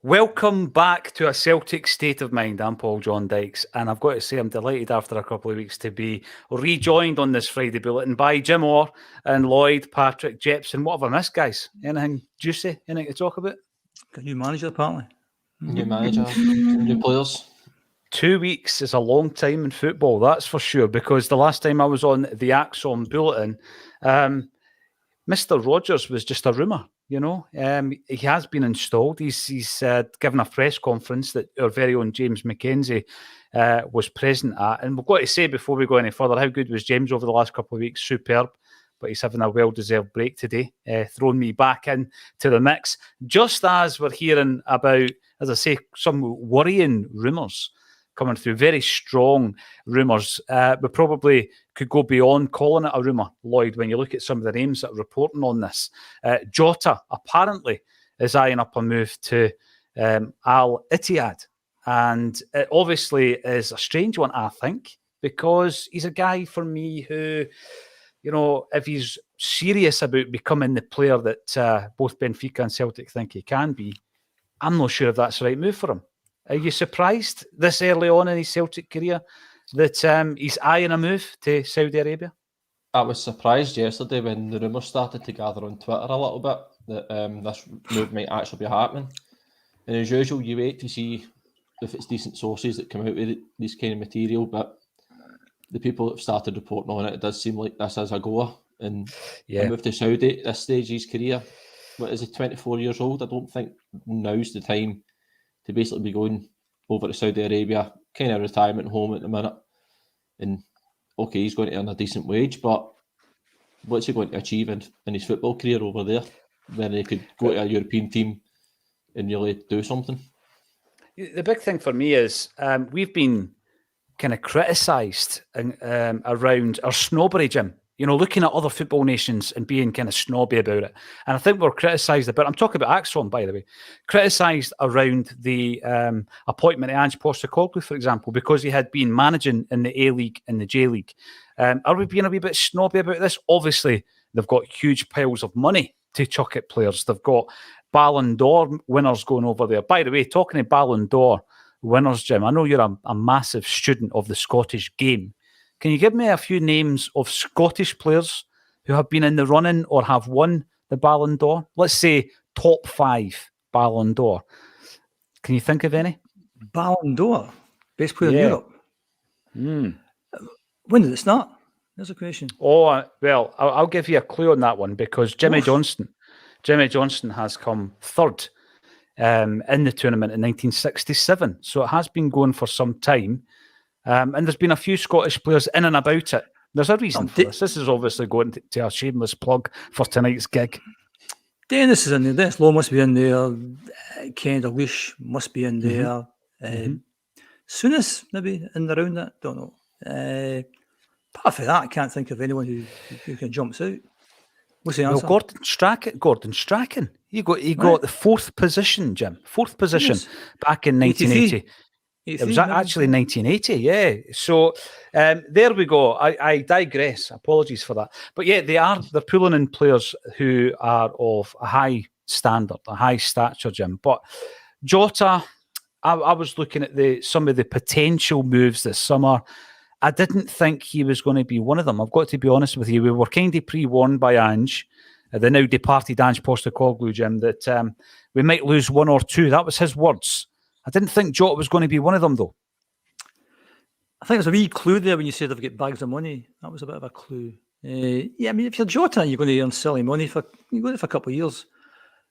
Welcome back to A Celtic State of Mind. I'm Paul John Dykes, and I've got to say I'm delighted after a couple of weeks to be rejoined on this Friday Bulletin by Jim Orr and Lloyd, Patrick, Jepson. What have I missed, guys? Anything juicy? Anything to talk about? Got a new manager, apparently. New manager, some new players. 2 weeks is a long time in football, that's for sure, because the last time I was on the Acsom Bulletin, Mr. Rodgers was just a rumour. You know, he has been installed. He's given a press conference that our very own James McKenzie was present at. And we've got to say before we go any further, how good was James over the last couple of weeks? Superb. But he's having a well-deserved break today, throwing me back into the mix. Just as we're hearing about, as I say, some worrying rumours coming through, very strong rumours. We probably could go beyond calling it a rumour, Lloyd, when you look at some of the names that are reporting on this. Jota apparently is eyeing up a move to Ittihad. And it obviously is a strange one, I think, because he's a guy for me who, you know, if he's serious about becoming the player that both Benfica and Celtic think he can be, I'm not sure if that's the right move for him. Are you surprised this early on in his Celtic career that he's eyeing a move to Saudi Arabia? I was surprised yesterday when the rumours started to gather on Twitter a little bit that this move might actually be happening. And as usual, you wait to see if it's decent sources that come out with this kind of material, but the people that have started reporting on it, it does seem like this is a goer. And a move to Saudi at this stage of his career, what is he, 24 years old? I don't think now's the time to basically be going over to Saudi Arabia, kind of retirement home at the minute. And okay, he's going to earn a decent wage, but what's he going to achieve in his football career over there? Then he could go to a European team and really do something. The big thing for me is we've been kind of criticised around our snobbery, Jim. You know, looking at other football nations and being kind of snobby about it. And I think we're criticised about, I'm talking about Acsom, by the way, criticised around the appointment of Ange Postecoglou, for example, because he had been managing in the A-League and the J-League. Are we being a wee bit snobby about this? Obviously, they've got huge piles of money to chuck at players. They've got Ballon d'Or winners going over there. By the way, talking of Ballon d'Or winners, Jim, I know you're a massive student of the Scottish game. Can you give me a few names of Scottish players who have been in the running or have won the Ballon d'Or? Let's say top 5 Ballon d'Or. Can you think of any? Ballon d'Or? Best player in Europe? When did it start? There's a question. Oh, well, I'll give you a clue on that one because Jimmy Johnstone has come third in the tournament in 1967. So it has been going for some time. And there's been a few Scottish players in and about it. There's a reason for this. This is obviously going to a shameless plug for tonight's gig. Dennis is in there. Dennis Law must be in there. Ken Dalglish must be in there. Soonest maybe in the round that. Don't know. Apart from that, I can't think of anyone who can jumps out. What's the answer? Well, Gordon Strachan. He got the 4th position, Jim. 4th position back in 1980. It was actually 1980, yeah. So there we go. I digress. Apologies for that. But yeah, they're pulling in players who are of a high standard, a high stature, Jim. But Jota, I was looking at some of the potential moves this summer. I didn't think he was going to be one of them. I've got to be honest with you. We were kind of pre-warned by Ange, the now departed Ange Postecoglou, Jim, that we might lose one or two. That was his words. I didn't think Jota was going to be one of them, though. I think there's a wee clue there when you said they've got bags of money. That was a bit of a clue. Yeah, I mean, if you're Jota and you're going to earn silly money for a couple of years,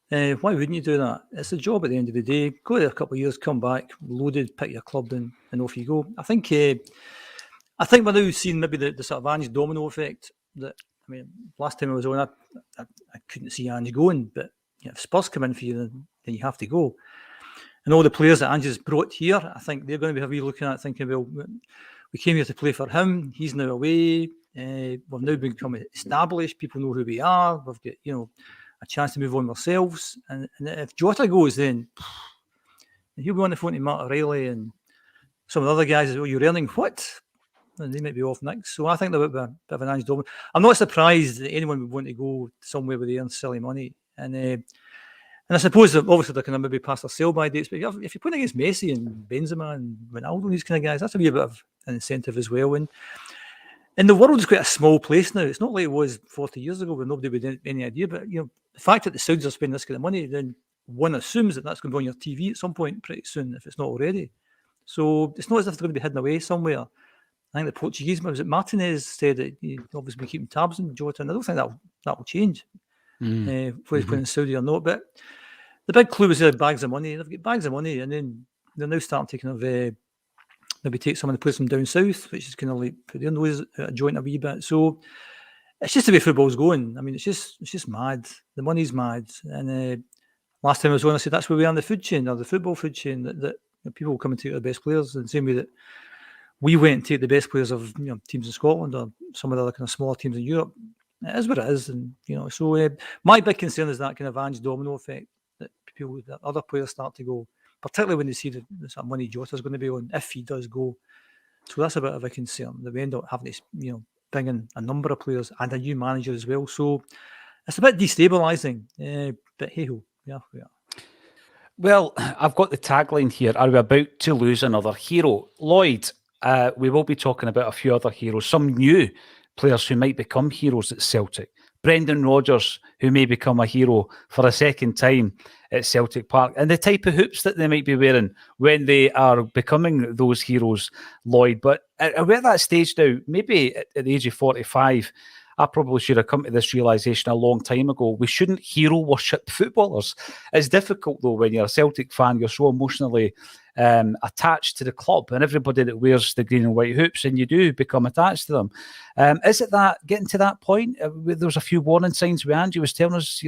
why wouldn't you do that? It's a job at the end of the day. Go there a couple of years, come back, loaded, pick your club and off you go. I think we're now seeing maybe the sort of Ange domino effect. That, I mean, last time I was on, I couldn't see Ange going, but if Spurs come in for you, then you have to go. And all the players that Ange's brought here, I think they're going to be looking at thinking, well, we came here to play for him. He's now away. We've now become established. People know who we are. We've got, a chance to move on ourselves. And if Jota goes, then he'll be on the phone to Matt O'Reilly and some of the other guys. Well, you're earning what? And they might be off next. So I think there would be a bit of an Ange domino. I'm not surprised that anyone would want to go somewhere where they earn silly money. And And I suppose that obviously they're kind of maybe past their sell-by dates, but if you're playing against Messi and Benzema and Ronaldo and these kind of guys, that's a wee bit of an incentive as well. And the world is quite a small place now. It's not like it was 40 years ago where nobody would have any idea. But the fact that the Saudis are spending this kind of money, then one assumes that that's going to be on your TV at some point pretty soon, if it's not already. So it's not as if they're going to be hidden away somewhere. I think the Portuguese, was it Martinez, said that he'd obviously be keeping tabs on Jota, and I don't think that will change. Whether he's playing in Saudi or not. But the big clue was bags of money. They've got bags of money, and then they're now starting to kind of maybe take some of the players from down south, which is kind of like put their nose at a joint a wee bit. So it's just the way football's going. I mean, it's just mad. The money's mad. And last time I was on, I said that's where we are in the food chain, or the football food chain, that people will come and take the best players in the same way that we went and take the best players of teams in Scotland or some of the other kind of smaller teams in Europe. It is what it is, and so my big concern is that kind of Ange domino effect, that other players start to go, particularly when they see the sort of money Jota's going to be on if he does go. So that's a bit of a concern that we end up having to bring in a number of players and a new manager as well. So it's a bit destabilising, but hey ho, yeah, we are. Well, I've got the tagline here. Are we about to lose another hero? Lloyd, we will be talking about a few other heroes, some new players who might become heroes at Celtic. Brendan Rodgers, who may become a hero for a second time at Celtic Park, and the type of hoops that they might be wearing when they are becoming those heroes, Lloyd. But we're at that stage now, maybe at the age of 45, I probably should have come to this realisation a long time ago. We shouldn't hero worship footballers. It's difficult, though, when you're a Celtic fan, you're so emotionally attached to the club and everybody that wears the green and white hoops, and you do become attached to them. Is it that getting to that point? There was a few warning signs where Angie was telling us,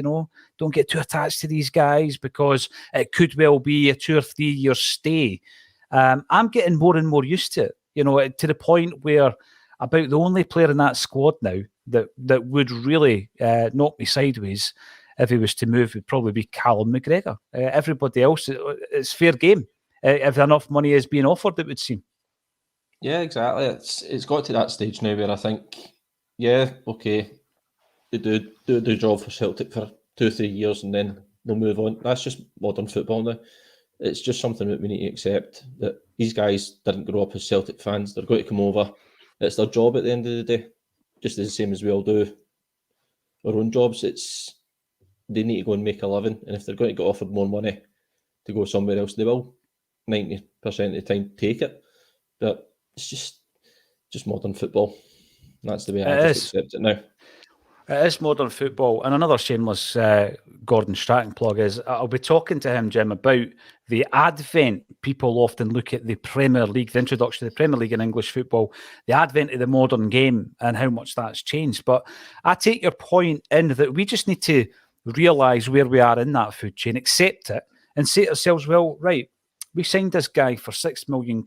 don't get too attached to these guys because it could well be a 2 or 3 year stay. I'm getting more and more used to it, to the point where about the only player in that squad now that would really knock me sideways if he was to move would probably be Callum McGregor. Everybody else, it's fair game. If enough money is being offered, it would seem. Yeah, exactly. It's got to that stage now where I think, yeah, okay, they do the job for Celtic for 2 or 3 years and then they'll move on. That's just modern football now. It's just something that we need to accept, that these guys didn't grow up as Celtic fans. They're going to come over. It's their job at the end of the day, just the same as we all do our own jobs. They need to go and make a living, and if they're going to get offered more money to go somewhere else, they will 90% of the time take it. But it's just modern football. That's the way I just accept it now. It is modern football. And another shameless Gordon Strachan plug is I'll be talking to him, Jim, about the advent. People often look at the Premier League, the introduction to the Premier League in English football, the advent of the modern game and how much that's changed. But I take your point in that we just need to realise where we are in that food chain, accept it and say to ourselves, well, right, we signed this guy for £6 million.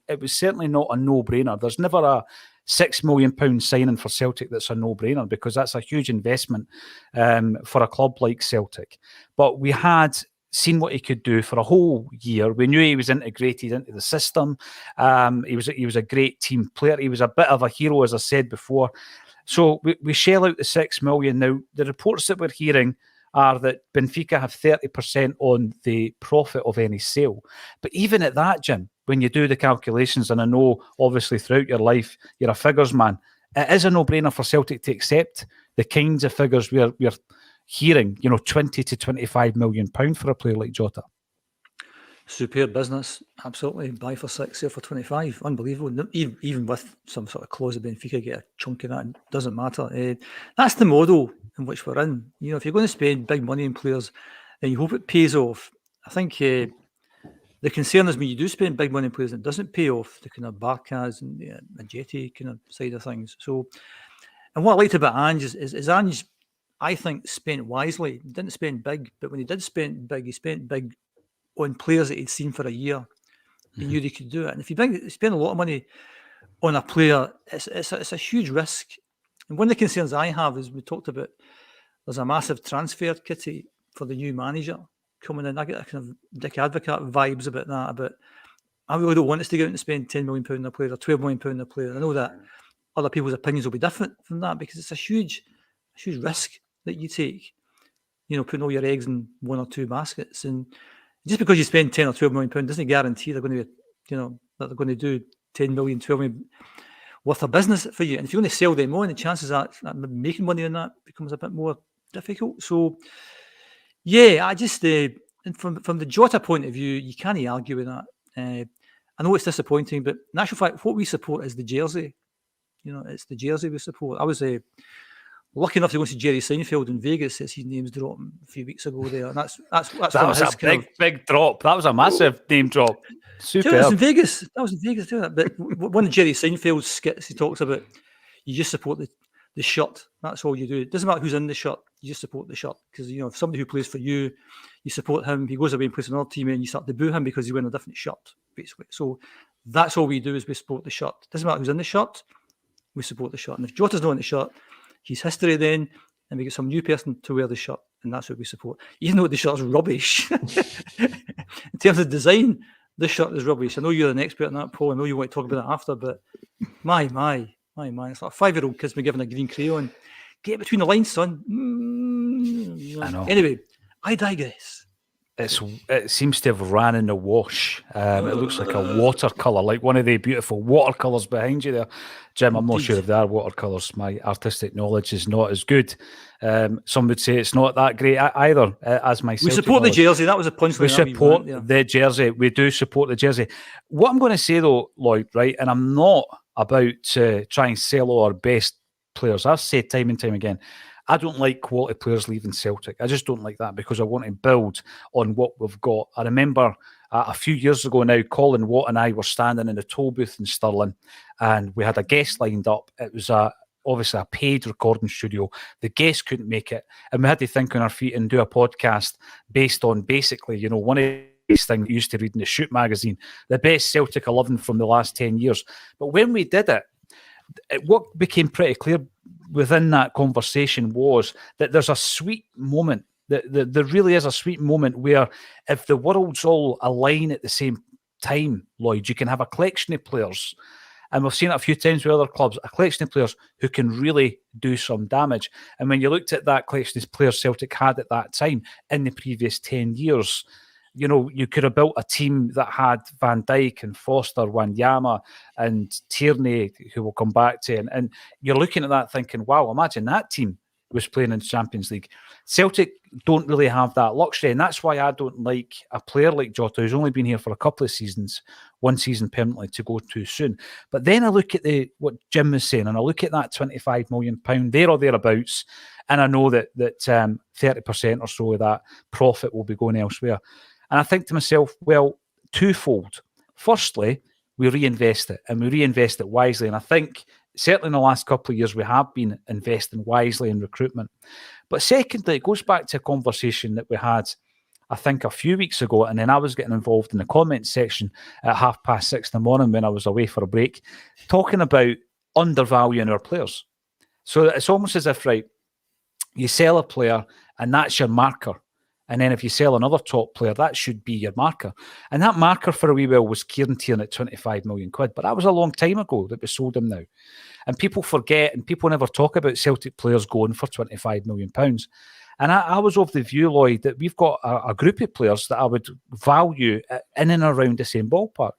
It was certainly not a no-brainer. There's never a £6 million signing for Celtic that's a no-brainer, because that's a huge investment for a club like Celtic. But we had seen what he could do for a whole year. We knew he was integrated into the system. He was a great team player. He was a bit of a hero, as I said before. So we shell out the £6 million. Now, the reports that we're hearing are that Benfica have 30% on the profit of any sale. But even at that, Jim, when you do the calculations, and I know obviously throughout your life you're a figures man, it is a no-brainer for Celtic to accept the kinds of figures we're hearing, 20 to 25 million pound for a player like Jota. Superb business, absolutely. Buy for 6, sell for 25. Unbelievable. Even with some sort of clause of Benfica get a chunk of that, it doesn't matter. That's the model in which we're in. If you're going to spend big money on players, then you hope it pays off. I think the concern is when you do spend big money on players and it doesn't pay off, the kind of Barkas and the Jetty kind of side of things. So, and what I liked about Ange is Ange, I think, spent wisely. He didn't spend big, but when he did spend big, he spent big on players that he'd seen for a year. He knew they could do it. And if you spend a lot of money on a player, it's a huge risk. And one of the concerns I have is, we talked about, there's a massive transfer kitty for the new manager coming in. I get a kind of Dick Advocaat vibes about that. But I really don't want us to go out and spend £10 million on a player or £12 million on a player. I know that other people's opinions will be different from that, because it's a huge risk that you take. putting all your eggs in one or two baskets. And just because you spend 10 or 12 million pounds doesn't guarantee they're going to be, that they're going to do 10 million, 12 million worth of business for you. And if you're going to sell them on, the chances that making money on that becomes a bit more difficult. So, yeah, I just, and from the Jota point of view, you can't argue with that. I know it's disappointing, but in actual fact, what we support is the jersey. It's the jersey we support. I was lucky enough to go see Jerry Seinfeld in Vegas. His name's dropped a few weeks ago there. And that's that was a big drop. That was a massive name drop. Super. That was in Vegas. But one of Jerry Seinfeld's skits, he talks about you just support the shirt. That's all you do. It doesn't matter who's in the shirt. You just support the shirt because if somebody who plays for you, you support him. If he goes away and plays for another team, and you start to boo him because he's wearing a different shirt, basically. So that's all we do is we support the shirt. It doesn't matter who's in the shirt. We support the shirt. And if Jota's not in the shirt, he's history then, and we get some new person to wear the shirt, and that's what we support. Even though the shirt's rubbish. In terms of design, this shirt is rubbish. I know you're an expert in that, Paul. I know you want to talk about it after, but my. It's like 5-year-old kids been given a green crayon. Get between the lines, son. I know. Anyway, I digress. It seems to have ran in the wash. It looks like a watercolour, like one of the beautiful watercolours behind you there. Jim, I'm not sure if they are watercolours. My artistic knowledge is not as good. Some would say it's not that great either, as my We support the jersey. That was a punchline. We support the jersey. We do support the jersey. What I'm going to say, though, Lloyd, right, and I'm not about to try and sell all our best players. I've said time and time again, I don't like quality players leaving Celtic. I just don't like that because I want to build on what we've got. I remember a few years ago now, Colin Watt and I were standing in the toll booth in Stirling and we had a guest lined up. It was obviously a paid recording studio. The guest couldn't make it and we had to think on our feet and do a podcast based on basically, one of these things we used to read in the Shoot magazine, the best Celtic 11 from the last 10 years. But when we did it, what became pretty clear within that conversation was that there's a sweet moment, that there really is a sweet moment where if the worlds all align at the same time, Lloyd, you can have a collection of players, and we've seen it a few times with other clubs, a collection of players who can really do some damage. And when you looked at that collection of players Celtic had at that time in the previous 10 years, you could have built a team that had Van Dijk and Foster, Wanyama and Tierney, who we'll come back to. And you're looking at that thinking, wow, imagine that team was playing in the Champions League. Celtic don't really have that luxury. And that's why I don't like a player like Jota, who's only been here for a couple of seasons, one season permanently, to go too soon. But then I look at what Jim was saying, and I look at that £25 million there or thereabouts, and I know that 30% or so of that profit will be going elsewhere. And I think to myself, well, twofold. Firstly, we reinvest it, and we reinvest it wisely. And I think certainly in the last couple of years, we have been investing wisely in recruitment. But secondly, it goes back to a conversation that we had, I think, a few weeks ago. And then I was getting involved in the comments section at 6:30 in the morning when I was away for a break, talking about undervaluing our players. So it's almost as if, right, you sell a player and that's your marker. And then if you sell another top player, that should be your marker. And that marker for a wee while was Kieran Tierney at £25 million. But that was a long time ago that we sold him now. And people forget, and people never talk about Celtic players going for £25 million. And I was of the view, Lloyd, that we've got a group of players that I would value in and around the same ballpark.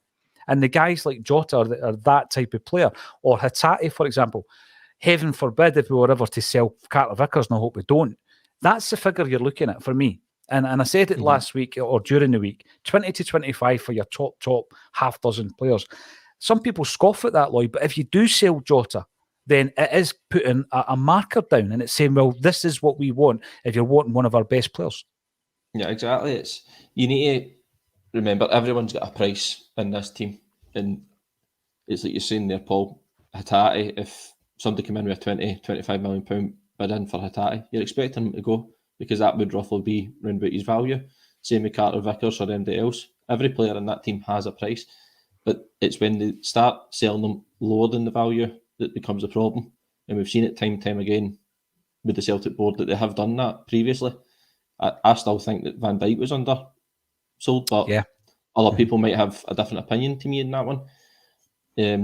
And the guys like Jota are that type of player. Or Hatate, for example. Heaven forbid if we were ever to sell Carter Vickers, and I hope we don't. That's the figure you're looking at for me. And I said it last week or during the week, 20 to 25 for your top half dozen players. Some people scoff at that, Lloyd, but if you do sell Jota, then it is putting a marker down and it's saying, well, this is what we want if you're wanting one of our best players. Yeah, exactly. You need to remember everyone's got a price in this team. And it's like you're saying there, Paul, Hatate, if somebody came in with a £20-25 million bid in for Hatate, you're expecting him to go, because that would roughly be around about his value. Same with Carter Vickers or anybody else. Every player in that team has a price, but it's when they start selling them lower than the value that becomes a problem. And we've seen it time and time again with the Celtic board that they have done that previously. I still think that Van Dijk was undersold, but other people might have a different opinion to me in that one.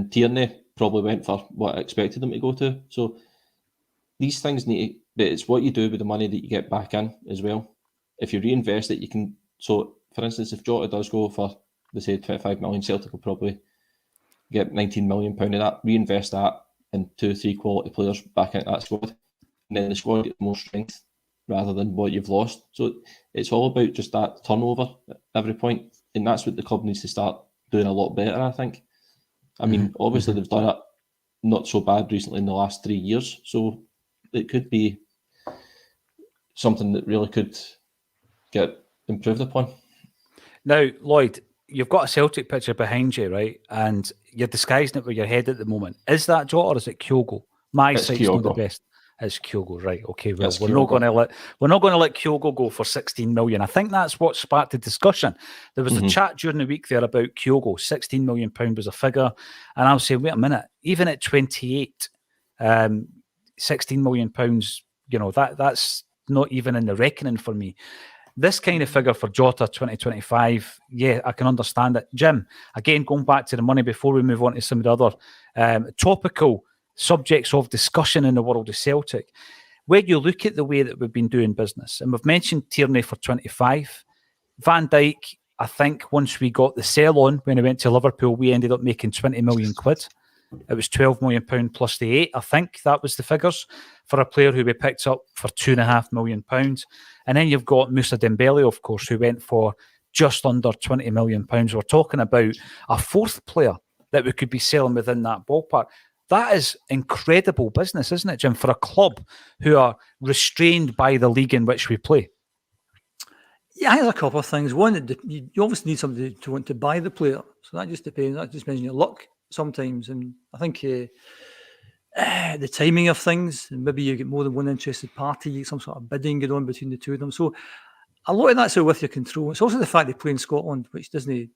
Tierney probably went for what I expected him to go to. So these things need to but it's what you do with the money that you get back in as well. If you reinvest it, you can. So, for instance, if Jota does go for, they say, 25 million, Celtic will probably get 19 million pound of that, reinvest that in 2-3 quality players back into that squad, and then the squad gets more strength rather than what you've lost. So it's all about just that turnover at every point, and that's what the club needs to start doing a lot better, I think. I mean, obviously they've done it not so bad recently in the last 3 years, so it could be something that really could get improved upon. Now, Lloyd, you've got a Celtic picture behind you, right? And you're disguising it with your head at the moment. Is that Jota or is it Kyogo? My sight's not the best. It's Kyogo, right? Okay, well, we're not going to let Kyogo go for 16 million. I think that's what sparked the discussion. There was a chat during the week there about Kyogo. 16 million pound was a figure, and I was saying, wait a minute, even at 28, 16 million pounds, that's not even in the reckoning for me. This kind of figure for Jota 2025, yeah, I can understand it. Jim, again, going back to the money before we move on to some of the other topical subjects of discussion in the world of Celtic, when you look at the way that we've been doing business, and we've mentioned Tierney for 25, Van Dijk, I think once we got the sell on when he went to Liverpool, we ended up making 20 million quid. It was 12 million pound plus the 8. I think that was the figures for a player who we picked up for £2.5 million. And then you've got Moussa Dembele, of course, who went for just under 20 million pounds. We're talking about a fourth player that we could be selling within that ballpark. That is incredible business, isn't it, Jim, for a club who are restrained by the league in which we play? Yeah, I think there's a couple of things. One, you obviously need somebody to want to buy the player. So that just depends. That just depends on your luck sometimes. And I think the timing of things, and maybe you get more than one interested party, you get some sort of bidding going on between the two of them. So a lot of that's out with your control. It's also the fact they play in Scotland, which doesn't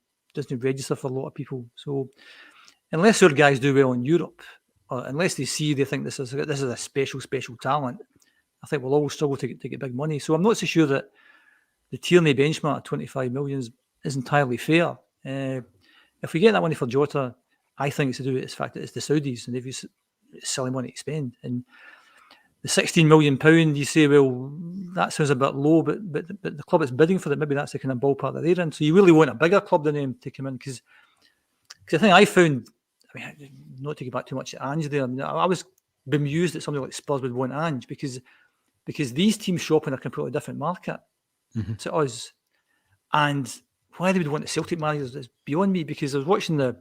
register for a lot of people. So unless our guys do well in Europe, or unless they think this is a special talent, I think we'll always struggle to get big money. So I'm not so sure that the Tierney benchmark at 25 million is entirely fair. If we get that money for Jota, I think it's to do with the fact that it's the Saudis and they've used silly money to spend. And the 16 million pound, you say, well, that sounds a bit low, but the club that's bidding for it, maybe that's the kind of ballpark that they're in. So you really want a bigger club than them to come in, because I think I found, not to go back too much at Ange there, I was bemused that somebody like Spurs would want Ange because these teams shop in a completely different market to us. And why they would want the Celtic managers is beyond me, because I was watching the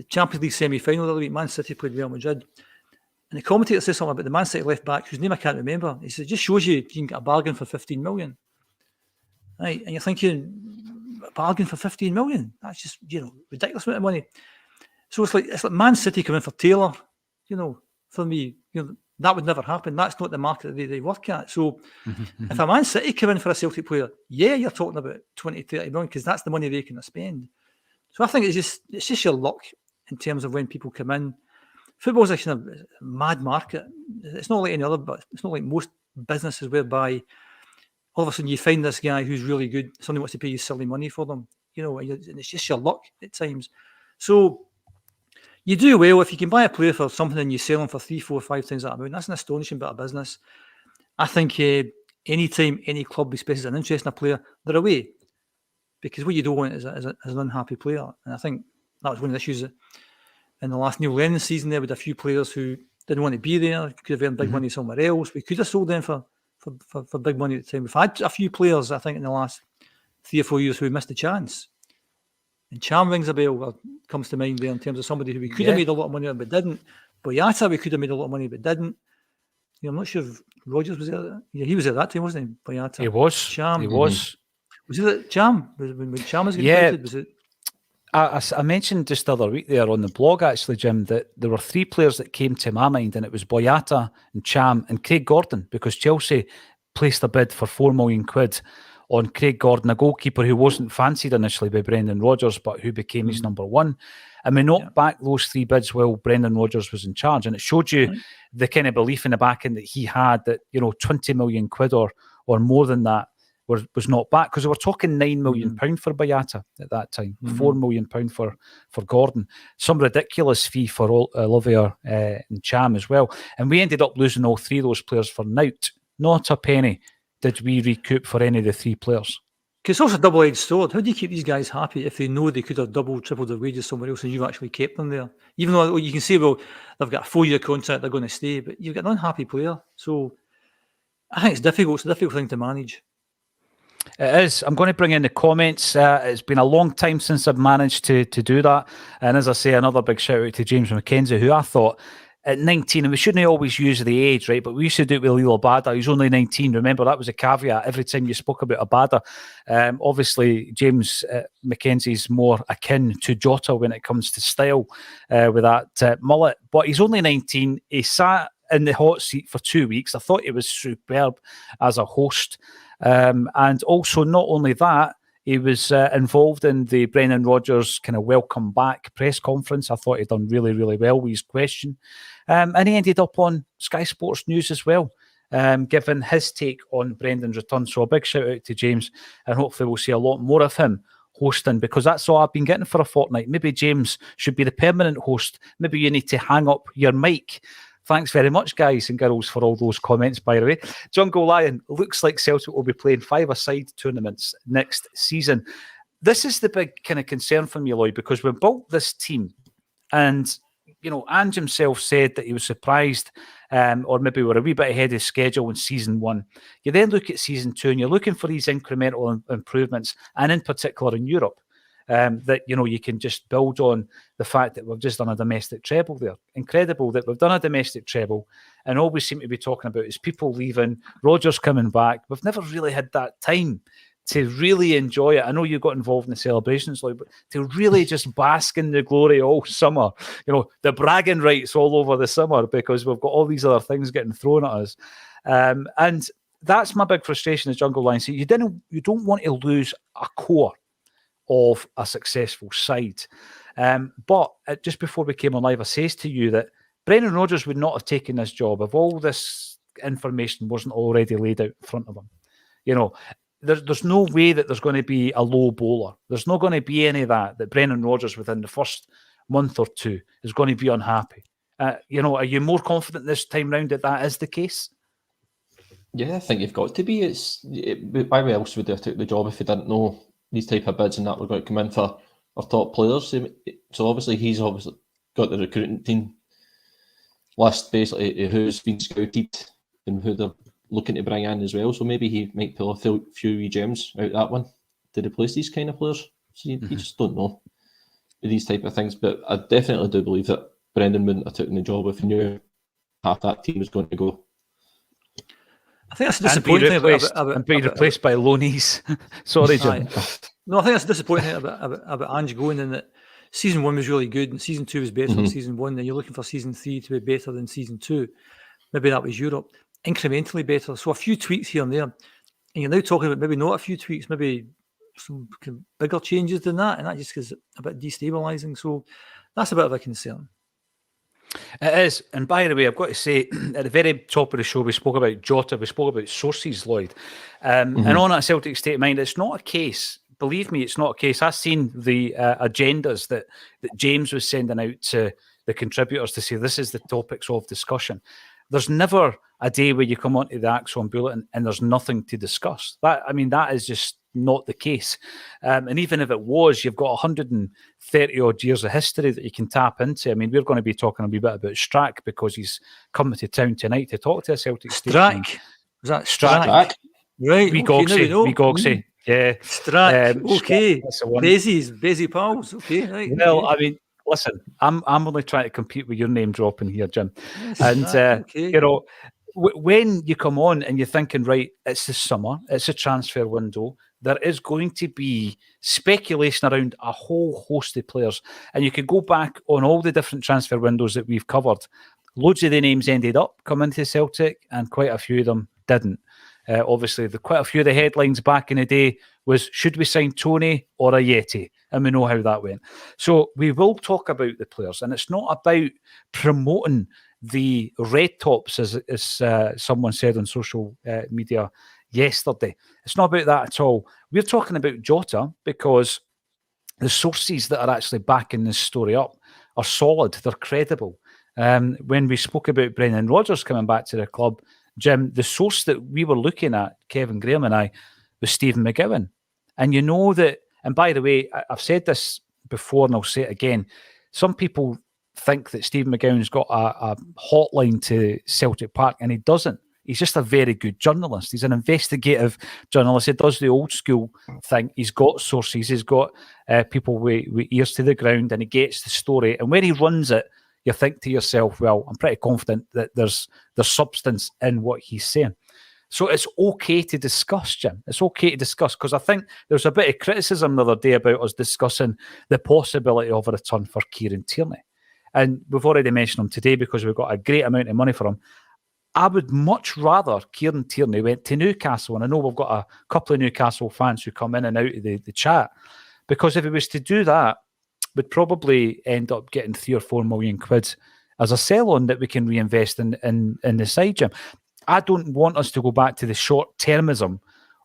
Champions League semi-final the other week. Man City played Real Madrid, and the commentator said something about the Man City left back, whose name I can't remember. He said, it just shows you can get a bargain for 15 million. Right? And you're thinking, a bargain for 15 million? That's just, ridiculous amount of money. So it's like Man City coming for Taylor, for me, that would never happen. That's not the market that they work at. So if a Man City come in for a Celtic player, yeah, you're talking about 20, 30 million, because that's the money they can spend. So I think it's just your luck in terms of when people come in. Football's a kind of mad market. It's not like any other, but it's not like most businesses whereby all of a sudden you find this guy who's really good, somebody wants to pay you silly money for them, and it's just your luck at times. So you do well if you can buy a player for something and you sell them for 3, 4, 5 times that amount. That's an astonishing bit of business. I think any time any club expresses an interest in a player, they're away, because what you don't want is an unhappy player. And I think that was one of the issues in the last Neil Lennon season there, with a few players who didn't want to be there, could have earned big money somewhere else. We could have sold them for big money at the time. We've had a few players, I think, in the last 3 or 4 years who missed the chance. And Cham rings a bell, comes to mind there, in terms of somebody who we could have made a lot of money on but didn't. Boyata, we could have made a lot of money but didn't. I'm not sure if Rodgers was there. Yeah, he was there that time, wasn't he? Boyata. He was. Cham. He was. Was it at Cham? When Cham was getting invited? Was it? I mentioned just the other week there on the blog, actually, Jim, that there were 3 players that came to my mind, and it was Boyata and Cham and Craig Gordon, because Chelsea placed a bid for 4 million quid on Craig Gordon, a goalkeeper who wasn't fancied initially by Brendan Rodgers, but who became his number 1. And we knocked back those 3 bids while Brendan Rodgers was in charge. And it showed you the kind of belief in the back end that he had, that, 20 million quid or more than that was not back, because we were talking £9 million for Boyata at that time, £4 million for Gordon, some ridiculous fee for Olivier and Cham as well. And we ended up losing all three of those players for naught. Not a penny did we recoup for any of the three players. Because it's also a double-edged sword. How do you keep these guys happy if they know they could have doubled, tripled their wages somewhere else and you've actually kept them there? Even though you can say, well, they've got a 4-year contract, they're going to stay, but you've got an unhappy player. So I think it's difficult. It's a difficult thing to manage. It is. I'm going to bring in the comments. It's been a long time since I've managed to do that. And as I say, another big shout out to James McKenzie, who I thought at 19, and we shouldn't always use the age, right? But we used to do it with Lilo Abada. He's only 19. Remember, that was a caveat every time you spoke about Abada. Obviously, James McKenzie's more akin to Jota when it comes to style with that mullet. But he's only 19. He sat in the hot seat for 2 weeks. I thought he was superb as a host. And also, not only that, he was involved in the Brendan Rodgers kind of welcome back press conference. I thought he'd done really, really well with his question. And he ended up on Sky Sports News as well, giving his take on Brendan's return. So a big shout out to James, and hopefully we'll see a lot more of him hosting, because that's all I've been getting for a fortnight. Maybe James should be the permanent host. Maybe you need to hang up your mic. Thanks very much, guys and girls, for all those comments, by the way. Jungle Lion, looks like Celtic will be playing 5-a-side tournaments next season. This is the big kind of concern for me, Lloyd, because we built this team, and, you know, Ange himself said that he was surprised, or maybe we're a wee bit ahead of schedule in season 1. You then look at season 2 and you're looking for these incremental improvements, and in particular in Europe. That, you know, you can just build on the fact that we've just done a domestic treble there. Incredible that we've done a domestic treble, and all we seem to be talking about is people leaving, Rodgers coming back. We've never really had that time to really enjoy it. I know you got involved in the celebrations, Lloyd, but to really just bask in the glory all summer, you know, the bragging rights all over the summer, because we've got all these other things getting thrown at us. And that's my big frustration as Jungle Lion. So you don't want to lose a core of a successful side. But just before we came on live, I says to you that Brendan Rodgers would not have taken this job if all this information wasn't already laid out in front of him. You know, there's no way that there's going to be a low bowler. There's not going to be any of that Brendan Rodgers within the first month or two is going to be unhappy. You know, are you more confident this time round that is the case? Yeah, I think you've got to be. Why else would they have took the job if they didn't know these type of bids and that were going to come in for our top players? So obviously he's got the recruiting team list basically who's been scouted and who they're looking to bring in as well. So maybe he might pull a few wee gems out of that one to replace these kind of players. So you just don't know with these type of things. But I definitely do believe that Brendan wouldn't have taken the job if he knew half that team was going to go. I think that's disappointing. And be replaced by loanees. Sorry, Jim. No, I think that's disappointing about Ange going, in that season 1 was really good and season 2 was better than season 1. And you're looking for season 3 to be better than season 2. Maybe that was Europe. Incrementally better. So a few tweaks here and there. And you're now talking about maybe not a few tweaks, maybe some bigger changes than that. And that just is a bit destabilising. So that's a bit of a concern. It is. And by the way, I've got to say, at the very top of the show, we spoke about Jota, we spoke about sources, Lloyd. And on that Celtic State of Mind, it's not a case, believe me, it's not a case. I've seen the agendas that James was sending out to the contributors to say this is the topics of discussion. There's never a day where you come onto the Acsom Bulletin and there's nothing to discuss. That is just not the case. And even if it was, you've got 130 odd years of history that you can tap into. I mean, we're going to be talking a wee bit about Strachan because he's coming to town tonight to talk to a Celtic State. Strachan? Was that Strachan? Right. Wee Gogsy. Yeah. Strachan. Okay. Busy pals. Okay. Right. Well, I mean, listen, I'm only trying to compete with your name dropping here, Jim. Yes, and you know, when you come on and you're thinking, right, it's the summer, it's a transfer window, there is going to be speculation around a whole host of players. And you could go back on all the different transfer windows that we've covered. Loads of the names ended up coming to Celtic and quite a few of them didn't. Obviously, quite a few of the headlines back in the day was, should we sign Tony or a Yeti? And we know how that went. So we will talk about the players. And it's not about promoting the red tops, as someone said on social media yesterday. It's not about that at all. We're talking about Jota because the sources that are actually backing this story up are solid. They're credible. When we spoke about Brendan Rodgers coming back to the club, Jim, the source that we were looking at, Kevin Graham and I, was Stephen McGowan. And you know that, and by the way, I've said this before and I'll say it again, some people think that Stephen McGowan's got a hotline to Celtic Park, and he doesn't. He's just a very good journalist. He's an investigative journalist. He does the old school thing. He's got sources. He's got people with ears to the ground, and he gets the story. And where he runs it, you think to yourself, well, I'm pretty confident that there's substance in what he's saying. So it's okay to discuss, Jim. It's okay to discuss, because I think there's a bit of criticism the other day about us discussing the possibility of a return for Kieran Tierney. And we've already mentioned him today because we've got a great amount of money for him. I would much rather Kieran Tierney went to Newcastle, and I know we've got a couple of Newcastle fans who come in and out of the chat, because if he was to do that, we'd probably end up getting 3 or 4 million quid as a sell-on that we can reinvest in the side, Jim. I don't want us to go back to the short-termism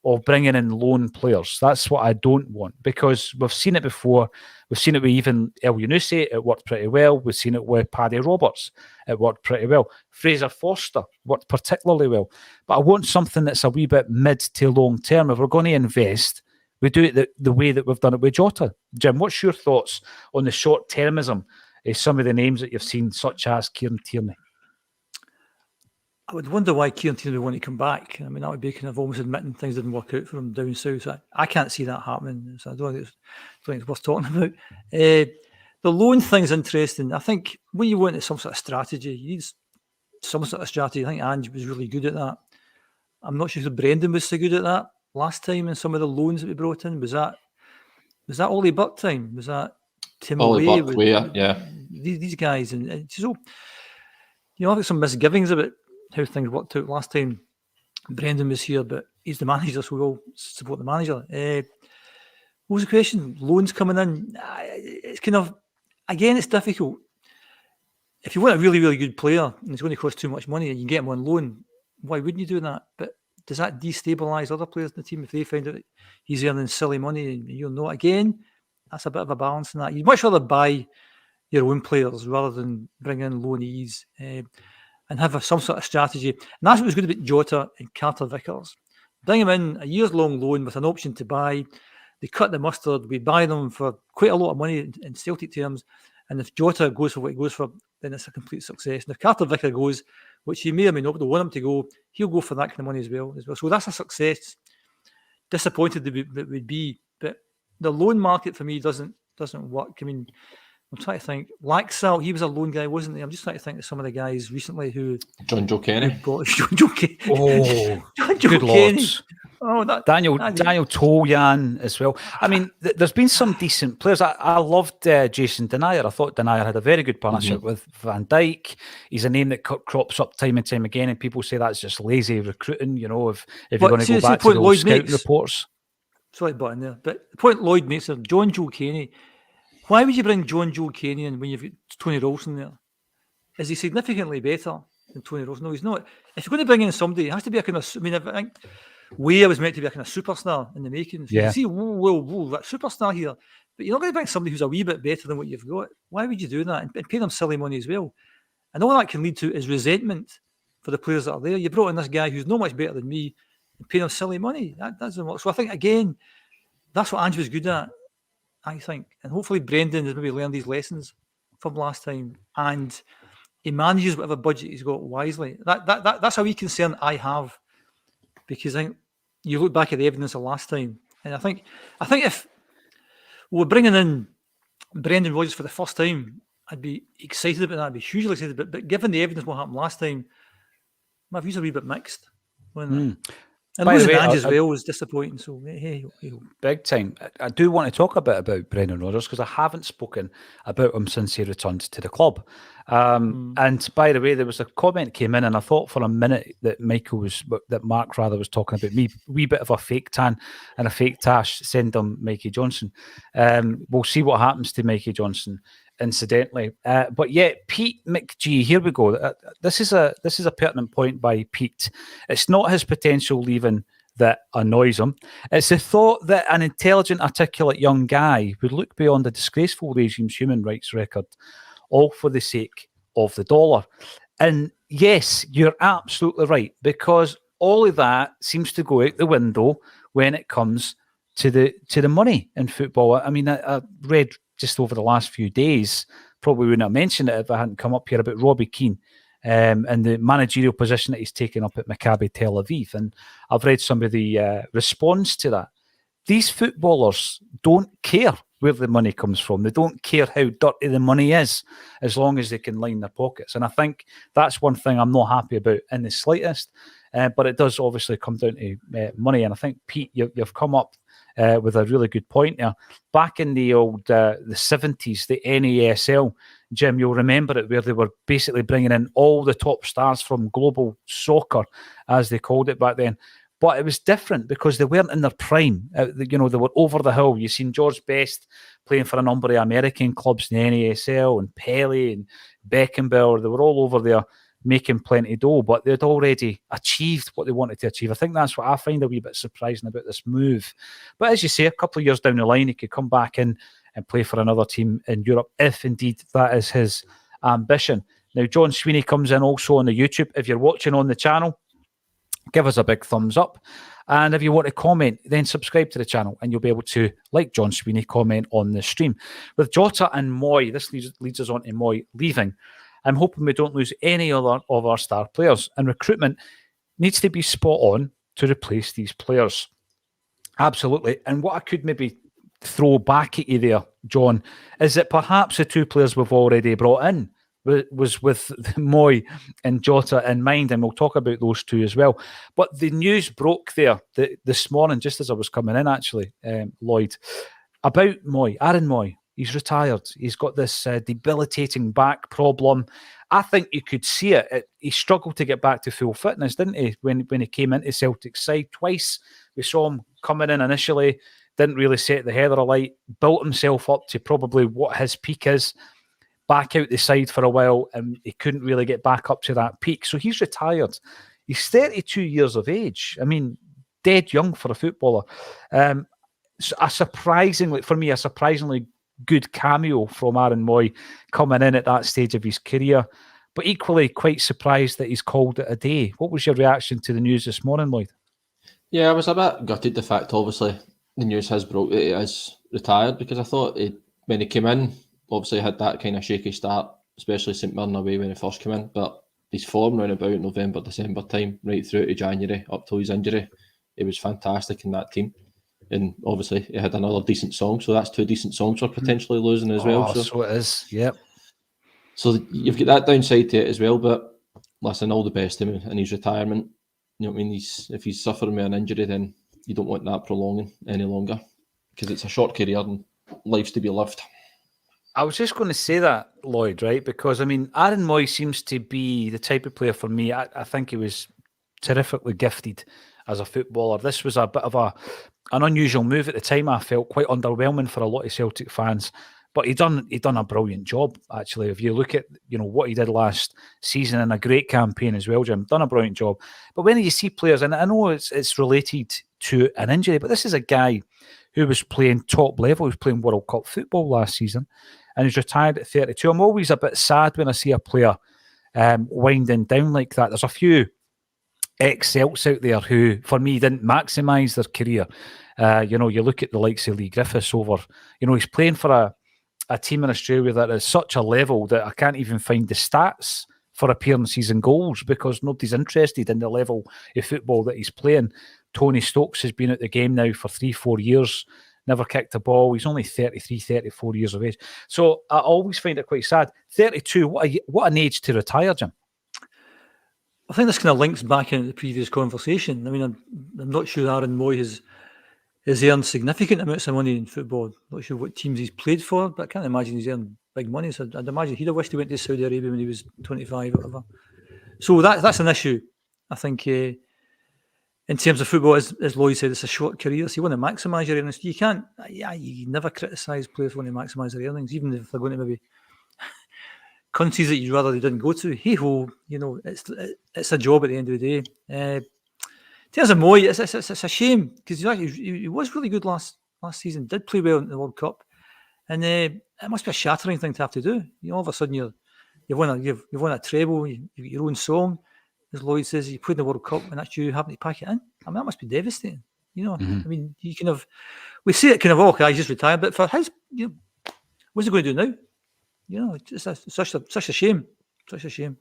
of bringing in loan players. That's what I don't want, because we've seen it before. We've seen it with even El Yunusi. It worked pretty well. We've seen it with Paddy Roberts. It worked pretty well. Fraser Forster worked particularly well. But I want something that's a wee bit mid to long term. If we're going to invest, we do it the way that we've done it with Jota. Jim, what's your thoughts on the short-termism of some of the names that you've seen, such as Kieran Tierney? I would wonder why Kieran Tierney would want to come back. I mean, that would be kind of almost admitting things didn't work out for him down south. So I can't see that happening. So I don't think it's worth talking about. The loan thing's interesting. I think when you want some sort of strategy, you need some sort of strategy. I think Ange was really good at that. I'm not sure if Brendan was so good at that last time, and some of the loans that we brought in. Was that Ollie Buck time? Was that Tim Ollie Away? Buck, yeah. These guys, and so I've got some misgivings about how things worked out last time Brendan was here, but he's the manager, so we all support the manager. What was the question? Loans coming in. It's kind of, again, it's difficult. If you want a really, really good player and it's going to cost too much money and you get him on loan, why wouldn't you do that? But does that destabilise other players in the team if they find out that he's earning silly money and you're not? Again, that's a bit of a balance in that. You'd much rather buy your own players rather than bring in loanees. And have some sort of strategy. And that's what was good about Jota and Carter Vickers. Bring him in a years-long loan with an option to buy. They cut the mustard. We buy them for quite a lot of money in Celtic terms. And if Jota goes for what he goes for, then it's a complete success. And if Carter Vickers goes, which he may or may not want him to go, he'll go for that kind of money as well. So that's a success. Disappointed that would be. But the loan market for me doesn't work. I mean, I'm trying to think. Laxalt, he was a loan guy, wasn't he? I'm just trying to think of some of the guys recently who... John Joe Kenny. John Joe Kenny. Oh, John Joe good Kenny. lords. Oh, Daniel Toljan as well. I mean, there's been some decent players. I loved Jason Denier. I thought Denier had a very good partnership with Van Dijk. He's a name that crops up time and time again, and people say that's just lazy recruiting, if you're going to go back to the old scouting reports. Sorry, button there. But the point Lloyd makes is John Joe Kenny. Why would you bring John Joe Kenny in when you've got Tony Ralston there? Is he significantly better than Tony Ralston? No, he's not. If you're going to bring in somebody, it has to be a kind of... I mean, I think Weah was meant to be a kind of superstar in the making. So you see, whoa, that superstar here. But you're not going to bring somebody who's a wee bit better than what you've got. Why would you do that? And pay them silly money as well. And all that can lead to is resentment for the players that are there. You brought in this guy who's no much better than me and pay them silly money. That doesn't work. So I think, again, that's what Ange was good at. I think, and hopefully Brendan has maybe learned these lessons from last time, and he manages whatever budget he's got wisely. That's a wee concern I have, because I think you look back at the evidence of last time, and I think if we're bringing in Brendan Rodgers for the first time, I'd be excited about that. I'd be hugely excited, but given the evidence what happened last time, my views are a wee bit mixed. And losing Ange as well was disappointing. So, hey. Big time. I do want to talk a bit about Brendan Rodgers because I haven't spoken about him since he returned to the club. And by the way, there was a comment came in, and I thought for a minute that Mark was talking about me. Wee bit of a fake tan and a fake tash. Send him Mikey Johnson. We'll see what happens to Mikey Johnson, incidentally. But yeah, Pete McGee, here we go. This is a pertinent point by Pete. It's not his potential leaving that annoys him. It's the thought that an intelligent, articulate young guy would look beyond the disgraceful regime's human rights record, all for the sake of the dollar. And yes, you're absolutely right, because all of that seems to go out the window when it comes to the money in football. I mean, I read just over the last few days, probably wouldn't have mentioned it if I hadn't come up here, about Robbie Keane and the managerial position that he's taken up at Maccabi Tel Aviv. And I've read some of the response to that. These footballers don't care where the money comes from. They don't care how dirty the money is, as long as they can line their pockets. And I think that's one thing I'm not happy about in the slightest. But it does obviously come down to money. And I think, Pete, you've come up with a really good point there. Back in the old the 70s, the NASL, Jim, you'll remember it, where they were basically bringing in all the top stars from global soccer, as they called it back then. But it was different because they weren't in their prime. They were over the hill. You've seen George Best playing for a number of American clubs in the NASL, and Pele and Beckenbauer. They were all over there making plenty of dough, but they'd already achieved what they wanted to achieve. I think that's what I find a wee bit surprising about this move. But as you say, a couple of years down the line, he could come back in and play for another team in Europe, if indeed that is his ambition. Now, John Sweeney comes in also on the YouTube. If you're watching on the channel, give us a big thumbs up. And if you want to comment, then subscribe to the channel and you'll be able to, like John Sweeney, comment on the stream. With Jota and Moy, this leads us on to Moy leaving. I'm hoping we don't lose any other of our star players, and recruitment needs to be spot on to replace these players. Absolutely. And what I could maybe throw back at you there, John, is that perhaps the two players we've already brought in was with Moy and Jota in mind, and we'll talk about those two as well. But the news broke there this morning, just as I was coming in, actually, Lloyd, about Moy, Aaron Moy. He's retired. He's got this debilitating back problem. I think you could see it. He struggled to get back to full fitness, didn't he, when he came into Celtic side twice? We saw him coming in initially, didn't really set the heather alight, built himself up to probably what his peak is, back out the side for a while, and he couldn't really get back up to that peak. So he's retired. He's 32 years of age. I mean, dead young for a footballer. A surprisingly good cameo from Aaron Moy coming in at that stage of his career, but equally quite surprised that he's called it a day. What was your reaction to the news this morning, Lloyd? Yeah, I was a bit gutted the fact, obviously, the news has broke that he is retired, because I thought when he came in, obviously had that kind of shaky start, especially St Mirren away when he first came in, but his form round about November, December time, right through to January, up till his injury, he was fantastic in that team. And obviously he had another decent song, so that's two decent songs we're potentially losing as well. So it is, yep. So you've got that downside to it as well, but listen, all the best to him in his retirement. You know what I mean? If he's suffering with an injury, then you don't want that prolonging any longer, because it's a short career and life's to be lived. I was just going to say that, Lloyd, right? Because, I mean, Aaron Moy seems to be the type of player for me. I think he was terrifically gifted as a footballer. This was a bit of an unusual move at the time. I felt quite underwhelming for a lot of Celtic fans, but he done a brilliant job, actually. If you look at what he did last season, and a great campaign as well, Jim, done a brilliant job. But when you see players, and I know it's related to an injury, but this is a guy who was playing top level. He was playing World Cup football last season, and he's retired at 32. I'm always a bit sad when I see a player winding down like that. There's a few ex-Celts out there who, for me, didn't maximise their career. You look at the likes of Lee Griffiths over, he's playing for a team in Australia that is such a level that I can't even find the stats for appearances and goals, because nobody's interested in the level of football that he's playing. Tony Stokes has been at the game now for 3-4 years, never kicked a ball. He's only 33, 34 years of age. So I always find it quite sad. 32, what an age to retire, Jim. I think this kind of links back into the previous conversation. I mean, I'm not sure Aaron Moy has earned significant amounts of money in football. I'm not sure what teams he's played for, but I can't imagine he's earned big money. So I'd imagine he'd have wished he went to Saudi Arabia when he was 25 or whatever. So that's an issue. I think in terms of football, as Lloyd said, it's a short career, so you want to maximise your earnings. You never criticise players wanting to maximise their earnings, even if they're going to maybe countries that you'd rather they didn't go to. Hey ho, it's a job at the end of the day. terms of Moy, it's a shame because he was really good last season. Did play well in the World Cup, and it must be a shattering thing to have to do. All of a sudden you've won a treble. You've got your own song, as Lloyd says. You played in the World Cup, and that's you having to pack it in. I mean, that must be devastating. I mean, you kind of we see it kind of okay. He's just retired, but for his, what's he going to do now? It's such a shame. Such a shame.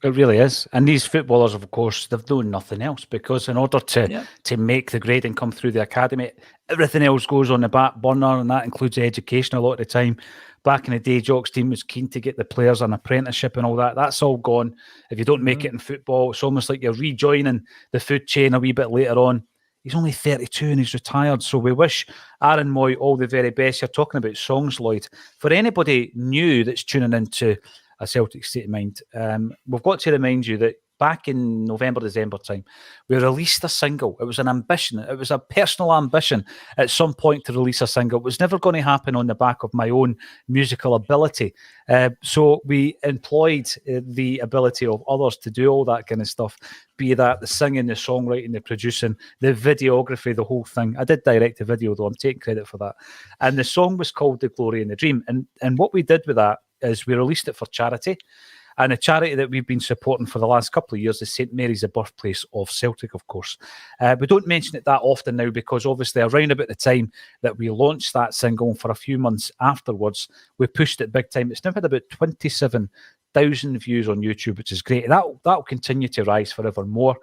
It really is. And these footballers, of course, they've known nothing else because in order to make the grade and come through the academy, everything else goes on the back burner, and that includes education a lot of the time. Back in the day, Jock's team was keen to get the players an apprenticeship and all that. That's all gone. If you don't make it in football, it's almost like you're rejoining the food chain a wee bit later on. He's only 32 and he's retired. So we wish Aaron Moy all the very best. You're talking about songs, Lloyd. For anybody new that's tuning into a Celtic State of Mind, we've got to remind you that back in November, December time, we released a single. It was an ambition. It was a personal ambition at some point to release a single. It was never going to happen on the back of my own musical ability. So we employed the ability of others to do all that kind of stuff, be that the singing, the songwriting, the producing, the videography, the whole thing. I did direct the video, though. I'm taking credit for that. And the song was called The Glory and the Dream. And what we did with that is we released it for charity. And a charity that we've been supporting for the last couple of years is St Mary's, the birthplace of Celtic, of course. We don't mention it that often now because obviously around about the time that we launched that single, for a few months afterwards, we pushed it big time. It's now had about 27,000 views on YouTube, which is great. That'll continue to rise forevermore.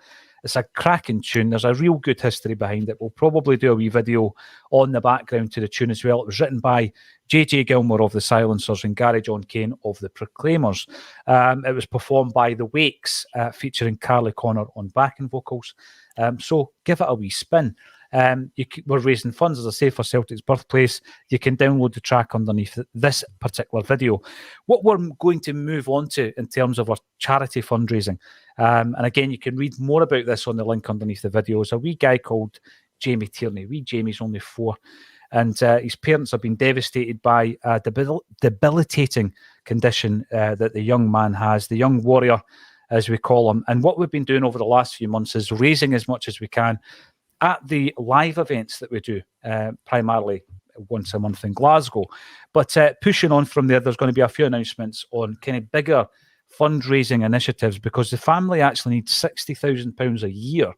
It's a cracking tune. There's a real good history behind it. We'll probably do a wee video on the background to the tune as well. It was written by JJ Gilmore of the Silencers and Gary John Kane of the Proclaimers. It was performed by The Wakes, featuring Carly Connor on backing vocals. So give it a wee spin. We're raising funds, as I say, for Celtic's birthplace. You can download the track underneath this particular video. What we're going to move on to in terms of our charity fundraising, and again, you can read more about this on the link underneath the video, is a wee guy called Jamie Tierney. Wee Jamie's only 4. And his parents have been devastated by a debilitating condition that the young man has, the young warrior, as we call him. And what we've been doing over the last few months is raising as much as we can at the live events that we do, primarily once a month in Glasgow. But pushing on from there, there's going to be a few announcements on kind of bigger fundraising initiatives, because the family actually needs £60,000 a year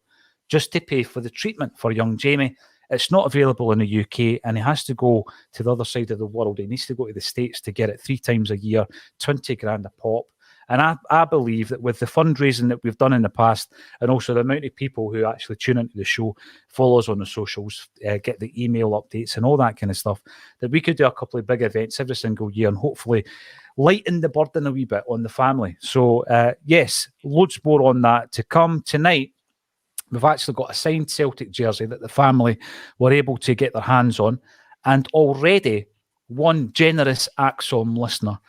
just to pay for the treatment for young Jamie. It's not available in the UK, and he has to go to the other side of the world. He needs to go to the States to get it 3 times a year, 20 grand a pop. And I believe that with the fundraising that we've done in the past, and also the amount of people who actually tune into the show, follow us on the socials, get the email updates and all that kind of stuff, that we could do a couple of big events every single year and hopefully lighten the burden a wee bit on the family. So, yes, loads more on that to come. Tonight, we've actually got a signed Celtic jersey that the family were able to get their hands on, and already one generous Acsom listener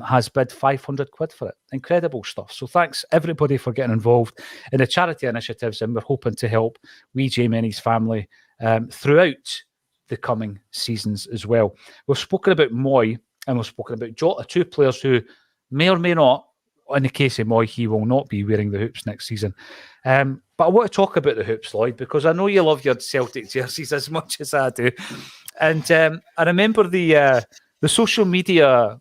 has bid 500 quid for it. Incredible stuff. So thanks everybody for getting involved in the charity initiatives, and we're hoping to help wee Jamie and his family throughout the coming seasons as well. We've spoken about Moy and we've spoken about Jota, 2 players who may or may not, in the case of Moy, he will not be wearing the hoops next season. But I want to talk about the hoops, Lloyd, because I know you love your Celtic jerseys as much as I do. And I remember the social media,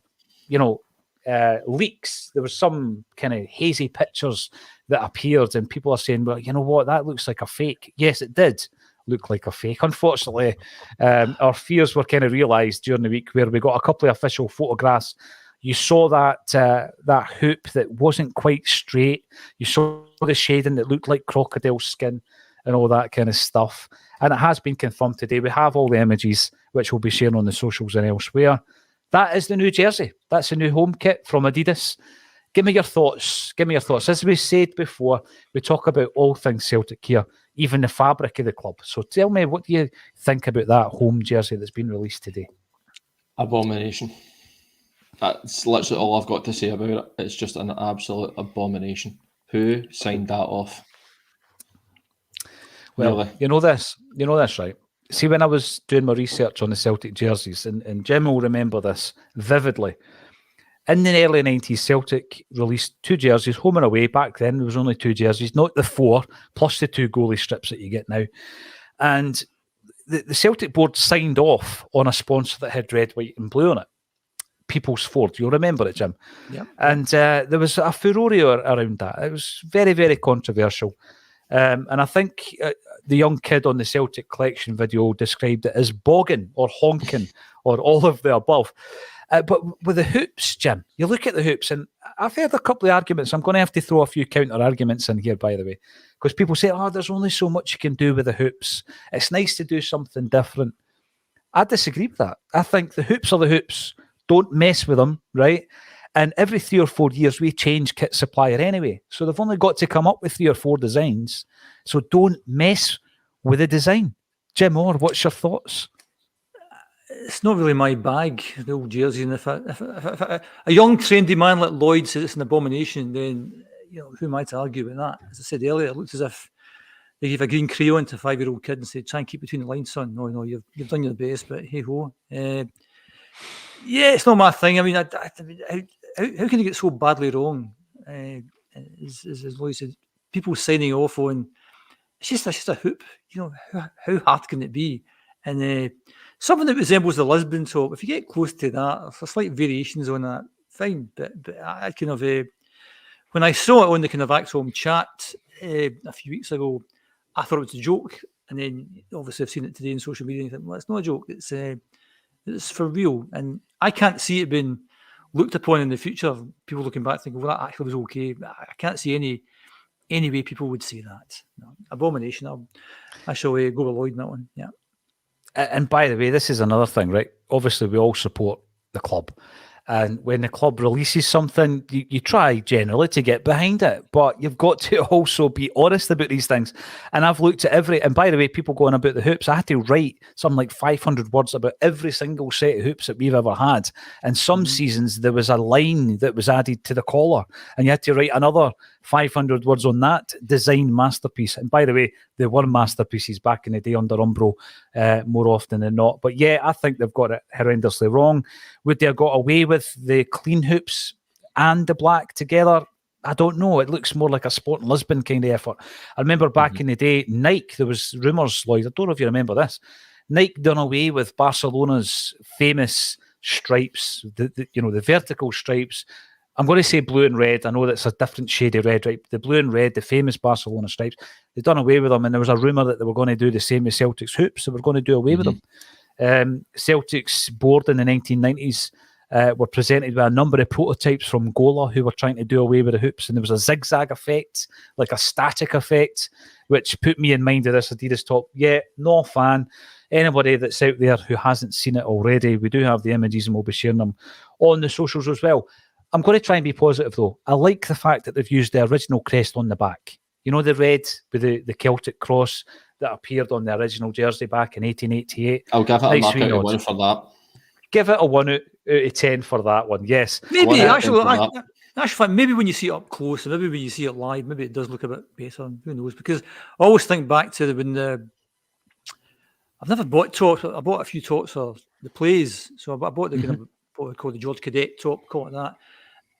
leaks. There was some kind of hazy pictures that appeared, and people are saying, well, you know what, that looks like a fake. Yes, it did look like a fake. Unfortunately, our fears were kind of realised during the week, where we got a couple of official photographs. You saw that hoop that wasn't quite straight. You saw the shading that looked like crocodile skin and all that kind of stuff. And it has been confirmed today. We have all the images, which we'll be sharing on the socials and elsewhere. That is the new jersey. That's the new home kit from Adidas. Give me your thoughts. As we said before, we talk about all things Celtic here, even the fabric of the club. So tell me, what do you think about that home jersey that's been released today? Abomination. That's literally all I've got to say about it. It's just an absolute abomination. Who signed that off? Well, really? you know this, right? See, when I was doing my research on the Celtic jerseys, and Jim will remember this vividly, In the early 90s, Celtic released 2 jerseys, home and away. Back then, there was only 2 jerseys, not the 4, plus the 2 goalie strips that you get now. And the Celtic board signed off on a sponsor that had red, white and blue on it. People's Ford. You'll remember it, Jim. Yeah. And there was a furore around that. It was very, very controversial. And I think the young kid on the Celtic collection video described it as bogging or honking or all of the above. But with the hoops, Jim, you look at the hoops, and I've heard a couple of arguments. I'm going to have to throw a few counter arguments in here, by the way, because people say, there's only so much you can do with the hoops. It's nice to do something different. I disagree with that. I think the hoops are the hoops. Don't mess with them, right? And every 3 or 4 years, we change kit supplier anyway. So they've only got to come up with 3 or 4 designs. So don't mess with the design. Jim Orr, what's your thoughts? It's not really my bag, the old jersey. And if a young trendy man like Lloyd says it's an abomination, then who am I to argue with that? As I said earlier, it looks as if they gave a green crayon to a 5-year-old kid and said, "Try and keep between the lines, son. No, you've done your best, but hey ho." Yeah, it's not my thing. I mean, how can you get so badly wrong? As Lloyd said, people signing off on it's just a hoop. How hard can it be? And something that resembles the Lisbon top, if you get close to that, there's slight variations on that, fine. But I kind of, when I saw it on the kind of Acsom chat a few weeks ago, I thought it was a joke. And then obviously I've seen it today on social media and I think, well, it's not a joke. It's for real. And I can't see it being looked upon in the future. People looking back thinking, well, that actually was okay. I can't see any way people would say that. No, abomination. I shall go with Lloyd on that one. Yeah. And by the way, this is another thing, right? Obviously, we all support the club. And when the club releases something, you try generally to get behind it. But you've got to also be honest about these things. And I've looked at and by the way, people going about the hoops, I had to write something like 500 words about every single set of hoops that we've ever had. And some seasons, there was a line that was added to the collar. And you had to write another 500 words on that design masterpiece. And by the way, there were masterpieces back in the day under Umbro more often than not. But yeah, I think they've got it horrendously wrong. Would they have got away with the clean hoops and the black together? I don't know. It looks more like a Sporting Lisbon kind of effort. I remember back in the day, Nike, there was rumours, Lloyd, I don't know if you remember this, Nike done away with Barcelona's famous stripes, the vertical stripes. I'm going to say blue and red. I know that's a different shade of red, right? The blue and red, the famous Barcelona stripes, they've done away with them, and there was a rumour that they were going to do the same with Celtic's hoops. They were going to do away with them. Celtic's board in the 1990s were presented with a number of prototypes from Gola who were trying to do away with the hoops, and there was a zigzag effect, like a static effect, which put me in mind of this Adidas top. Yeah, no fan. Anybody that's out there who hasn't seen it already, we do have the images and we'll be sharing them on the socials as well. I'm going to try and be positive, though. I like the fact that they've used the original crest on the back. You know, the red with the Celtic cross that appeared on the original jersey back in 1888. I'll give it a mark out of 1 for that. Give it a 1 out of 10 for that one, yes. Maybe, actually, maybe when you see it up close, and maybe when you see it live, maybe it does look a bit better. Who knows? Because I always think back to I've never bought tops. I bought a few tops for the plays. So I bought the kind of what we call the George Cadet top, call it that.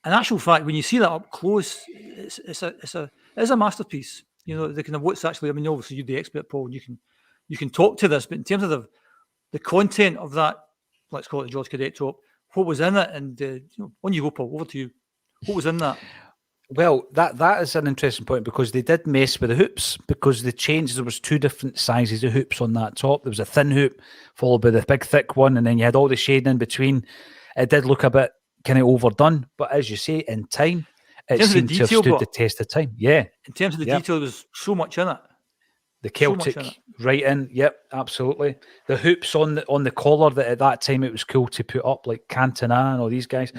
In actual fact, when you see that up close, it's a masterpiece. The kind of what's actually. I mean, obviously you're the expert, Paul. And you can talk to this, but in terms of the content of that, let's call it the George Cadet top, what was in it, and on you go, Paul. Over to you. What was in that? Well, that is an interesting point because they did mess with the hoops because they changed. There was 2 different sizes of hoops on that top. There was a thin hoop followed by the big thick one, and then you had all the shading in between. It did look a bit kind of overdone, but as you say, in time, it seemed to have stood the test of time. Yeah. In terms of the detail, there was so much in it. The Celtic writing, yep, absolutely. The hoops on the collar that at that time it was cool to put up, like Cantona and all these guys.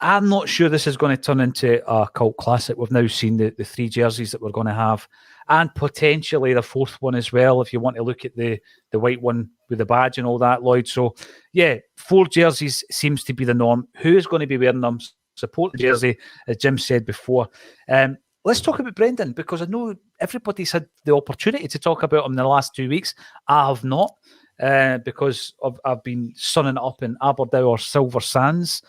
I'm not sure this is going to turn into a cult classic. We've now seen the 3 jerseys that we're going to have, and potentially the 4th one as well, if you want to look at the white one with the badge and all that, Lloyd. So, yeah, 4 jerseys seems to be the norm. Who is going to be wearing them? Support the jersey, as Jim said before. Let's talk about Brendan, because I know everybody's had the opportunity to talk about him in the last 2 weeks. I have not, because I've been sunning it up in Aberdour Silver Sands.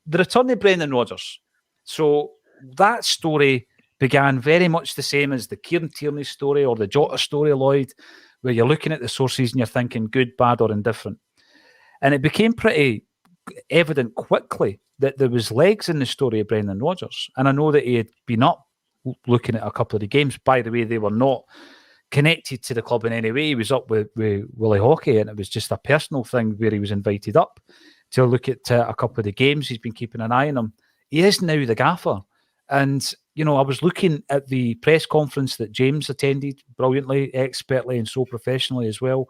the return of Brendan Rodgers. So that story began very much the same as the Kieran Tierney story or the Jota story, Lloyd, where you're looking at the sources and you're thinking good, bad, or indifferent. And it became pretty evident quickly that there was legs in the story of Brendan Rodgers. And I know that he had been up looking at a couple of the games. By the way, they were not connected to the club in any way. He was up with Willie Hockey, and it was just a personal thing where he was invited up to look at a couple of the games. He's been keeping an eye on them. He is now the gaffer. And, you know, I was looking at the press conference that James attended brilliantly, expertly, and so professionally as well.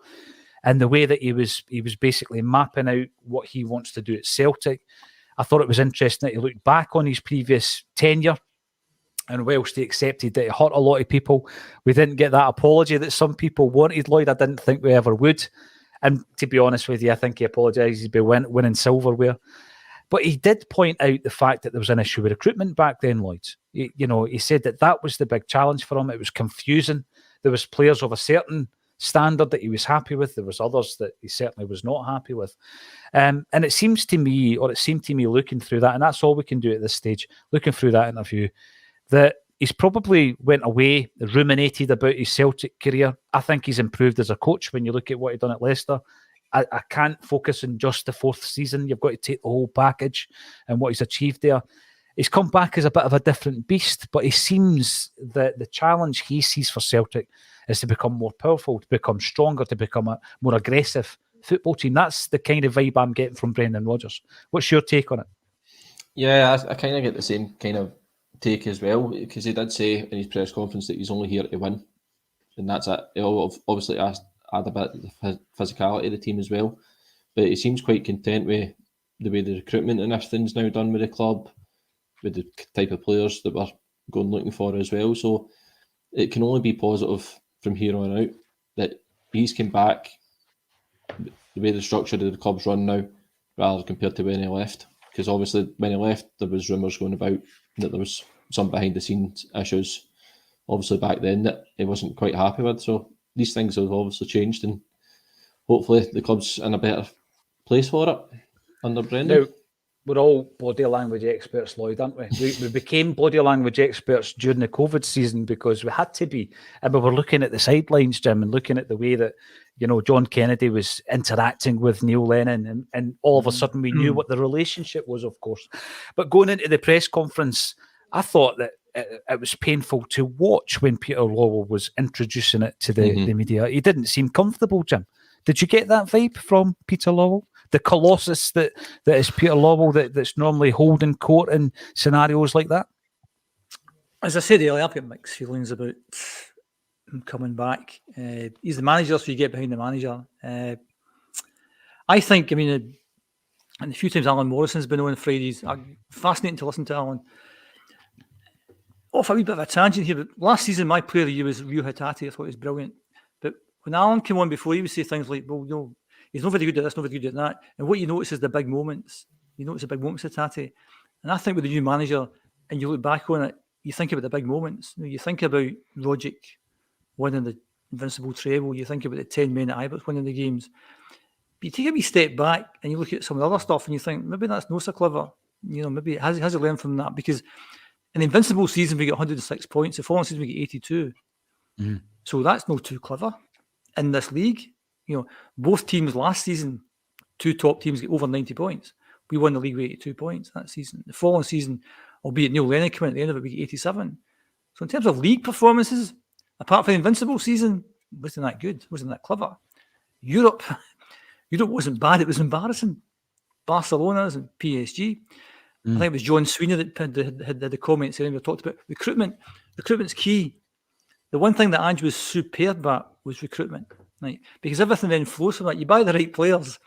And the way that he was basically mapping out what he wants to do at Celtic. I thought it was interesting that he looked back on his previous tenure. And whilst he accepted that it hurt a lot of people, we didn't get that apology that some people wanted, Lloyd. I didn't think we ever would. And to be honest with you, I think he apologised by winning silverware. But he did point out the fact that there was an issue with recruitment back then, Lloyd. He said that was the big challenge for him. It was confusing. There was players of a certain standard that he was happy with. There was others that he certainly was not happy with. And it seemed to me looking through that, and that's all we can do at this stage, looking through that interview, that he's probably went away, ruminated about his Celtic career. I think he's improved as a coach when you look at what he's done at Leicester. I can't focus on just the fourth season. You've got to take the whole package and what he's achieved there. He's come back as a bit of a different beast, but he seems that the challenge he sees for Celtic is to become more powerful, to become stronger, to become a more aggressive football team. That's the kind of vibe I'm getting from Brendan Rodgers. What's your take on it? Yeah, I kind of get the same kind of take as well, because he did say in his press conference that he's only here to win, and that's it. He'll obviously add a bit of the physicality of the team as well, but he seems quite content with the way the recruitment and everything's now done with the club, with the type of players that we're going looking for as well. So it can only be positive from here on out that he's come back, the way the structure of the club's run now, rather compared to when he left. Because obviously when he left, there was rumours going about that there was some behind the scenes issues, obviously back then, that he wasn't quite happy with. So these things have obviously changed, and hopefully the club's in a better place for it under Brendan. Now, we're all body language experts, Lloyd, aren't we? We became body language experts during the COVID season because we had to be. And we were looking at the sidelines, Jim, and looking at the way that, John Kennedy was interacting with Neil Lennon. And all of a sudden we knew what the relationship was, of course. But going into the press conference, I thought that it was painful to watch when Peter Lawwell was introducing it to the media. He didn't seem comfortable, Jim. Did you get that vibe from Peter Lawwell? The colossus that is Peter Lawwell that's normally holding court in scenarios like that? As I said earlier, I've got mixed feelings about him coming back. He's the manager, so you get behind the manager. I think, and a few times Alan Morrison's been on Fridays. Fascinating to listen to Alan. Off a wee bit of a tangent here, but last season my player of the year was Rio Hatate. I thought he was brilliant. But when Alan came on before, he would say things like, well, he's not very good at this, not very good at that. And what you notice is the big moments. You notice the big moments of Hatate. And I think with the new manager, and you look back on it, you think about the big moments. You think about Rodgers winning the Invincible treble. You think about the 10 men at Ibrox winning the games. But you take a wee step back and you look at some of the other stuff and you think, maybe that's not so clever. Maybe has he learned from that? Because in the Invincible season, we get 106 points. The following season, we get 82. So that's not too clever. In this league, both teams last season, two top teams get over 90 points. We won the league with 82 points that season. The following season, albeit Neil Lennon came in at the end of it, we get 87. So in terms of league performances, apart from the Invincible season, wasn't that good, wasn't that clever. Europe wasn't bad, it was embarrassing. Barcelona's and PSG. I think it was John Sweeney that had the comments saying we talked about recruitment. Recruitment's key. The one thing that Ange was superb at was recruitment. Right? Because everything then flows from that. You buy the right players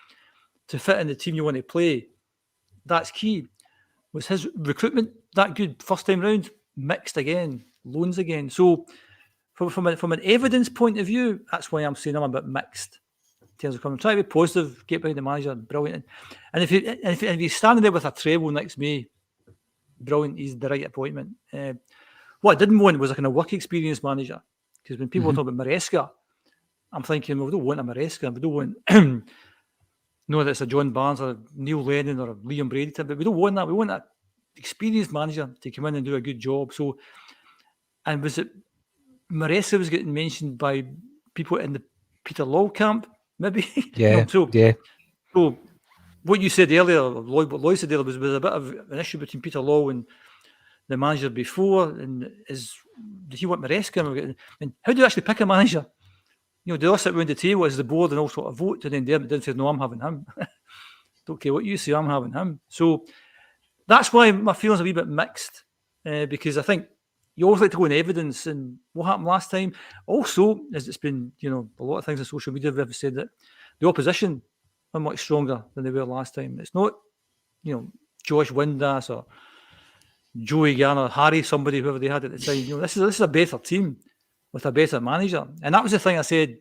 to fit in the team you want to play. That's key. Was his recruitment that good first time round? Mixed again, loans again. So from an evidence point of view, that's why I'm saying I'm a bit mixed in terms of coming. Try to be positive, get behind the manager, brilliant. And if he's standing there with a treble next May, brilliant. He's the right appointment. What I didn't want was a kind of work experience manager, because when people talk about Maresca, I'm thinking, well, we don't want a Maresca, we don't want know that it's a John Barnes or a Neil Lennon or a Liam Brady type, but we don't want that. We want that experienced manager to come in and do a good job. So, and was it Maresca was getting mentioned by people in the Peter Law camp, maybe? Yeah, So what you said earlier, what Lloyd said earlier, was a bit of an issue between Peter Law and the manager before, and did he want Maresca? And how do you actually pick a manager? They all sit around the table as the board and all sort of vote, and then Dermot then says, "No, I'm having him." Don't care what you say, I'm having him. So that's why my feelings are a wee bit mixed, because I think you always like to go in evidence and what happened last time. Also, as it's been, a lot of things on social media have said that the opposition are much stronger than they were last time. It's not, Josh Windass or Joey Garner, Harry, somebody, whoever they had at the time. This is a better team with a better manager. And that was the thing I said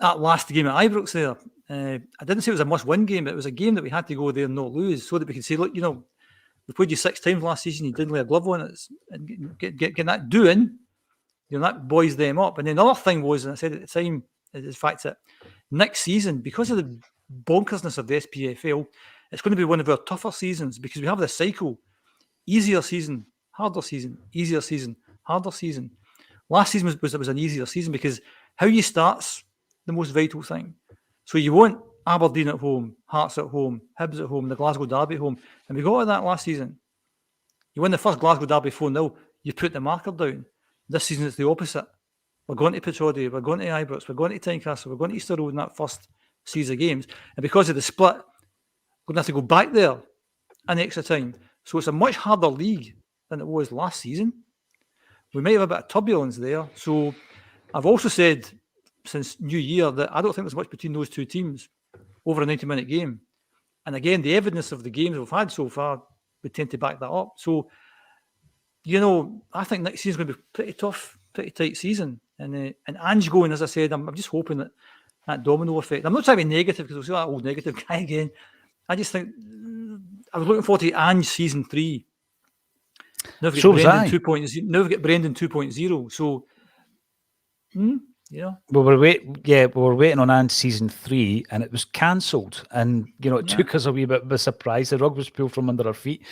at last game at Ibrox there. I didn't say it was a must-win game, but it was a game that we had to go there and not lose, so that we could say, look, we played you 6 times last season, you didn't lay a glove on it, and get that doing, that buoys them up. And then the other thing was, and I said at the time, is the fact that next season, because of the bonkersness of the SPFL, it's going to be one of our tougher seasons, because we have this cycle: easier season, harder season, easier season, harder season. Last season was an easier season because how you start's the most vital thing. So you want Aberdeen at home, Hearts at home, Hibs at home, the Glasgow Derby at home. And we got to that last season. You win the first Glasgow Derby 4-0, you put the marker down. This season it's the opposite. We're going to Pittodrie, we're going to Ibrox, we're going to Tynecastle, we're going to Easter Road in that first series of games. And because of the split, we're going to have to go back there an extra time. So it's a much harder league than it was last season. We might have a bit of turbulence there. So I've also said since New Year that I don't think there's much between those two teams over a 90-minute game. And again, the evidence of the games we've had so far would tend to back that up. So, I think next season's going to be pretty tough, pretty tight season. And Ange going, as I said, I'm just hoping that domino effect. I'm not trying to be negative because we'll see that old negative guy again. I just think I was looking forward to Ange season 3. Now we've got Brendan 2.0. Now we've got Brendan 2.0. So, Well, we were waiting on Ange season 3, and it was cancelled, and it took us a wee bit of a surprise. The rug was pulled from under our feet,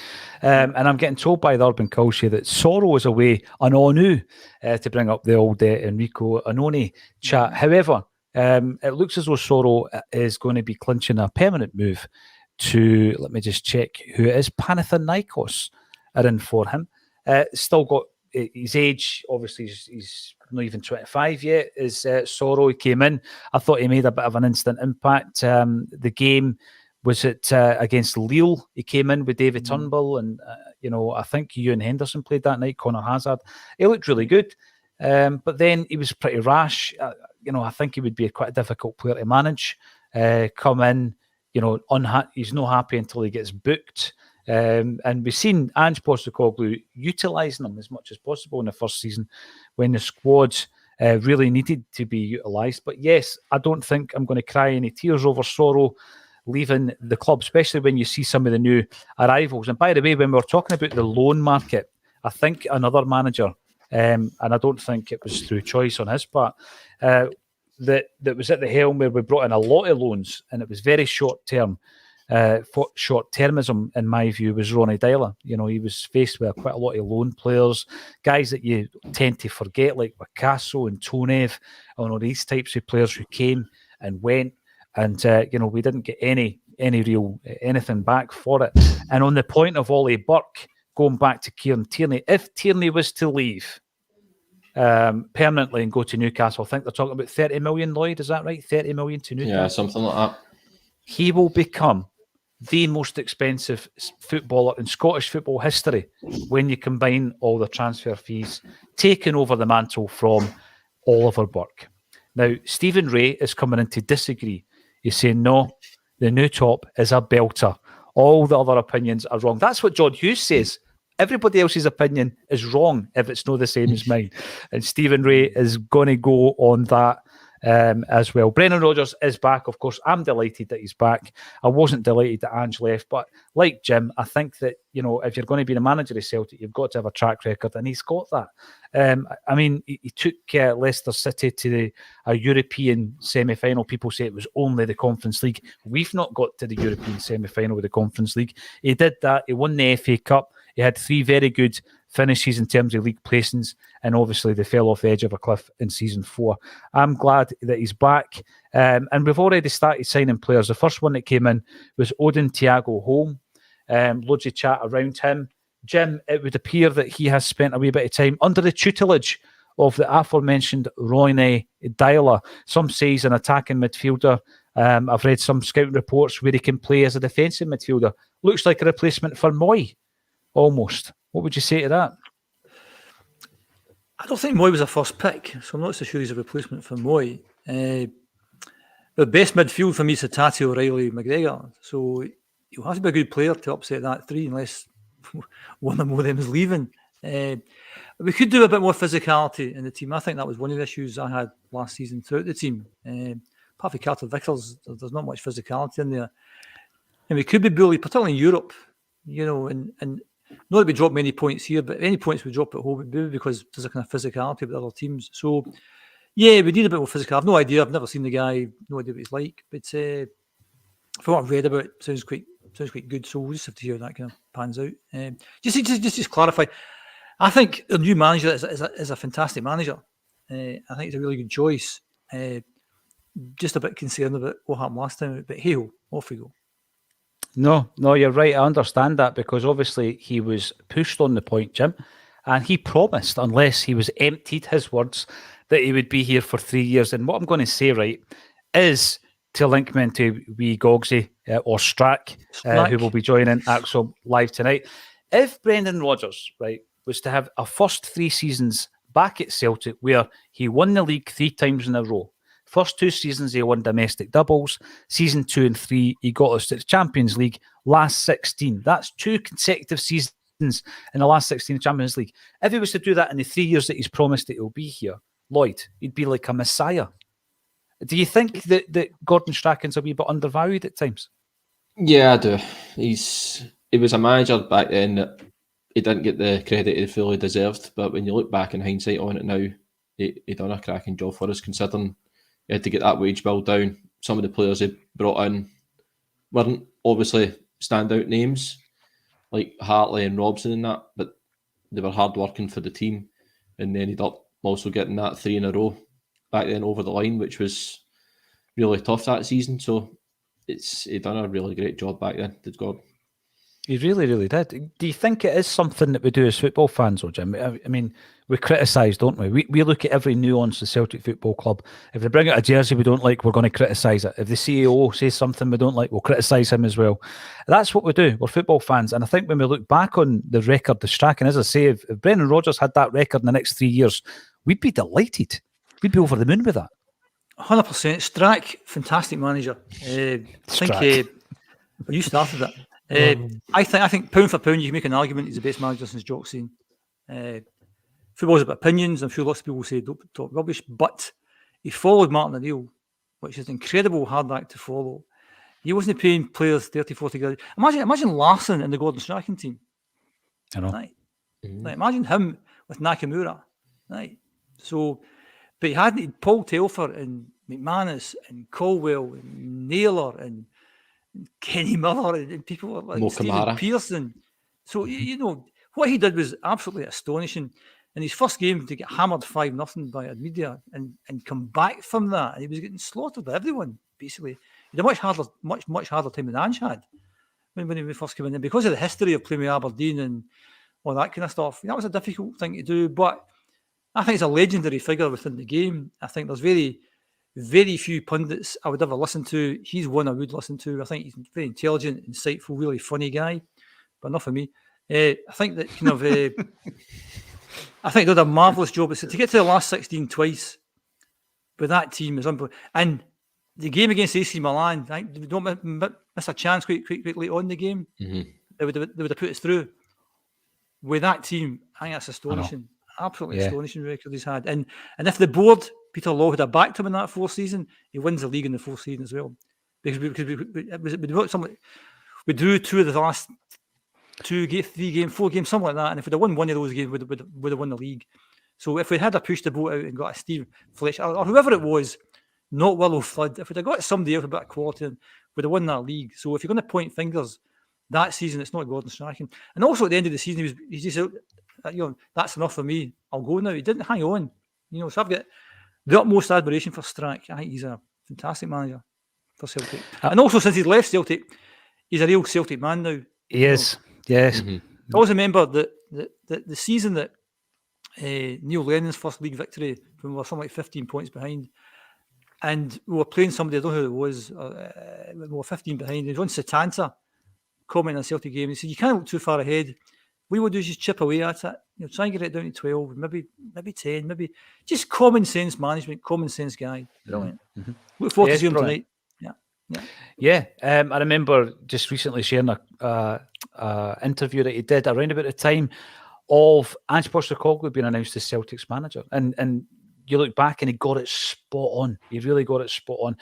and I'm getting told by the Urban Culture that Sorrow is away on Onu, to bring up the old Enrico Annoni chat. However, it looks as though Sorrow is going to be clinching a permanent move to, let me just check who it is, Panathinaikos are in for him. Still got his age, obviously he's not even 25 yet, is Sorrow. He came in, I thought he made a bit of an instant impact. The game was against Lille. He came in with David Turnbull, and I think Ewan Henderson played that night, Connor Hazard. He looked really good, but then he was pretty rash. I think he would be quite a difficult player to manage. Come in, he's not happy until he gets booked. And we've seen Ange Postecoglou utilising him as much as possible in the first season when the squad really needed to be utilised. But yes, I don't think I'm going to cry any tears over Sorrow leaving the club, especially when you see some of the new arrivals. And by the way, when we were talking about the loan market, I think another manager, and I don't think it was through choice on his part, that was at the helm where we brought in a lot of loans, and it was very short-term. Short-termism, in my view, was Ronnie Dyler. He was faced with quite a lot of loan players, guys that you tend to forget, like Picasso and Tonev, and all these types of players who came and went, and we didn't get any real anything back for it. And on the point of Ollie Burke going back to Kieran Tierney, if Tierney was to leave permanently and go to Newcastle, I think they're talking about 30 million, Lloyd, is that right? 30 million to Newcastle? Yeah, something like that. He will become the most expensive footballer in Scottish football history when you combine all the transfer fees, taking over the mantle from Oliver Burke. Now, Stephen Ray is coming in to disagree. He's saying, no, the new top is a belter. All the other opinions are wrong. That's what John Hughes says. Everybody else's opinion is wrong if it's not the same as mine. And Stephen Ray is going to go on that as well. Brendan Rodgers is back, of course. I'm delighted that he's back. I wasn't delighted that Ange left, but like Jim, I think that if you're going to be the manager of Celtic, you've got to have a track record, and he's got that. I mean, he took Leicester City to a European semi-final. People say it was only the Conference League. We've not got to the European semi-final with the Conference League. He did that. He won the FA Cup. He had 3 very good finishes in terms of league placings, and obviously they fell off the edge of a cliff in season 4. I'm glad that he's back, and we've already started signing players. The first one that came in was Odin Thiago Holm. Loads of chat around him. Jim, it would appear that he has spent a wee bit of time under the tutelage of the aforementioned Roine Dyler. Some say he's an attacking midfielder. I've read some scouting reports where he can play as a defensive midfielder. Looks like a replacement for Moy, almost. What would you say to that? I don't think Moy was a first pick, so I'm not so sure he's a replacement for Moy. The best midfield for me is Tati, O'Reilly, McGregor. So you'll have to be a good player to upset that 3 unless one or more of them is leaving. We could do a bit more physicality in the team. I think that was one of the issues I had last season throughout the team. Apart from Carter Vickers, there's not much physicality in there. And we could be bullied, particularly in Europe, and not that we drop many points here, but any points we drop at home would be because there's a kind of physicality with other teams. So, yeah, we need a bit more physical. I've no idea. I've never seen the guy. No idea what he's like. But from what I've read about it, sounds quite good. So we'll just have to hear how that kind of pans out. Just clarify. I think the new manager is a fantastic manager. I think it's a really good choice. Just a bit concerned about what happened last time. But hey, off we go. No, you're right. I understand that because obviously he was pushed on the point, Jim, and he promised, unless he was emptied, his words, that he would be here for 3 years. And what I'm going to say, right, is to link me into wee Gogsy or Strack, who will be joining Acsom live tonight. If Brendan Rodgers, right, was to have a first 3 seasons back at Celtic where he won the league 3 times in a row, first 2 seasons he won domestic doubles, season 2 and 3 he got us to the Champions League, last 16. That's 2 consecutive seasons in the last 16 Champions League. If he was to do that in the 3 years that he's promised that he'll be here, Lloyd, he'd be like a messiah. Do you think that Gordon Strachan's a wee bit undervalued at times? Yeah, I do. He was a manager back then that he didn't get the credit he fully deserved, but when you look back in hindsight on it now, he done a cracking job for us, considering he had to get that wage bill down. Some of the players he brought in weren't obviously standout names, like Hartley and Robson and that, but they were hard working for the team, and then ended up also getting that 3 in a row back then over the line, which was really tough that season. So he done a really great job back then, did God. He really, really did. Do you think it is something that we do as football fans, though, Jim? I mean, we criticise, don't we? We look at every nuance of Celtic Football Club. If they bring out a jersey we don't like, we're going to criticise it. If the CEO says something we don't like, we'll criticise him as well. That's what we do. We're football fans. And I think when we look back on the record of Strachan, as I say, if Brendan Rodgers had that record in the next 3 years, we'd be delighted. We'd be over the moon with that. 100%. Strack, fantastic manager. I think you started it. I think pound for pound, you can make an argument he's the best manager since Jock's seen. Football's about opinions. I'm sure lots of people say don't talk rubbish, but he followed Martin O'Neill, which is an incredible hard act to follow. He wasn't paying players 30, 40 grand. Imagine Larson in the Gordon Strachan team. I know. Right? Like, imagine him with Nakamura. Right? So, but he had Paul Telfer and McManus and Colwell and Naylor and Kenny Miller and people like Stephen Pearson. So, what he did was absolutely astonishing. In his first game, to get hammered 5-0 by Admedia and come back from that, and he was getting slaughtered by everyone, basically. He had a much harder time than Ange had when he first came in. And because of the history of playing with Aberdeen and all that kind of stuff, that was a difficult thing to do. But I think he's a legendary figure within the game. I think there's very, very few pundits I would ever listen to. He's one I would listen to. I think he's very intelligent, insightful, really funny guy, but not for me. I think that kind of... I think they did a marvellous job. So to get to the last 16 twice with that team is unbelievable. And the game against AC Milan, I think they don't miss a chance quite late on in the game. Mm-hmm. They would have put us through. With that team, I think that's astonishing. Absolutely astonishing record he's had. And if the board, Peter Law, had backed him in that fourth season, he wins the league in the fourth season as well. Because we drew 2 of the last 4 games, something like that. And if we'd have won one of those games, we'd have won the league. So if we had pushed the boat out and got a Steve Fletcher or whoever it was, not Willow Flood, if we'd have got somebody else with a bit of quality, we'd have won that league. So if you're going to point fingers that season, it's not Gordon Strachan. And also at the end of the season, he's just out, that's enough for me. I'll go now. He didn't hang on. So I've got the utmost admiration for Strack. I think he's a fantastic manager for Celtic. And also since he's left Celtic, he's a real Celtic man now. He is, yes. I always remember the season that Neil Lennon's first league victory, when we were something like 15 points behind, and we were playing somebody, I don't know who it was, we were 15 behind, and John Satanta commenting on a Celtic game, he said, you can't look too far ahead. We will do is just chip away at it, try and get it down to 12, maybe 10, maybe just common sense management, common sense guy. Brilliant. Look forward to seeing him tonight. Yeah. I remember just recently sharing a interview that he did around about the time of Ange Postecoglou being announced as Celtic's manager, and you look back and he got it spot on. He really got it spot on.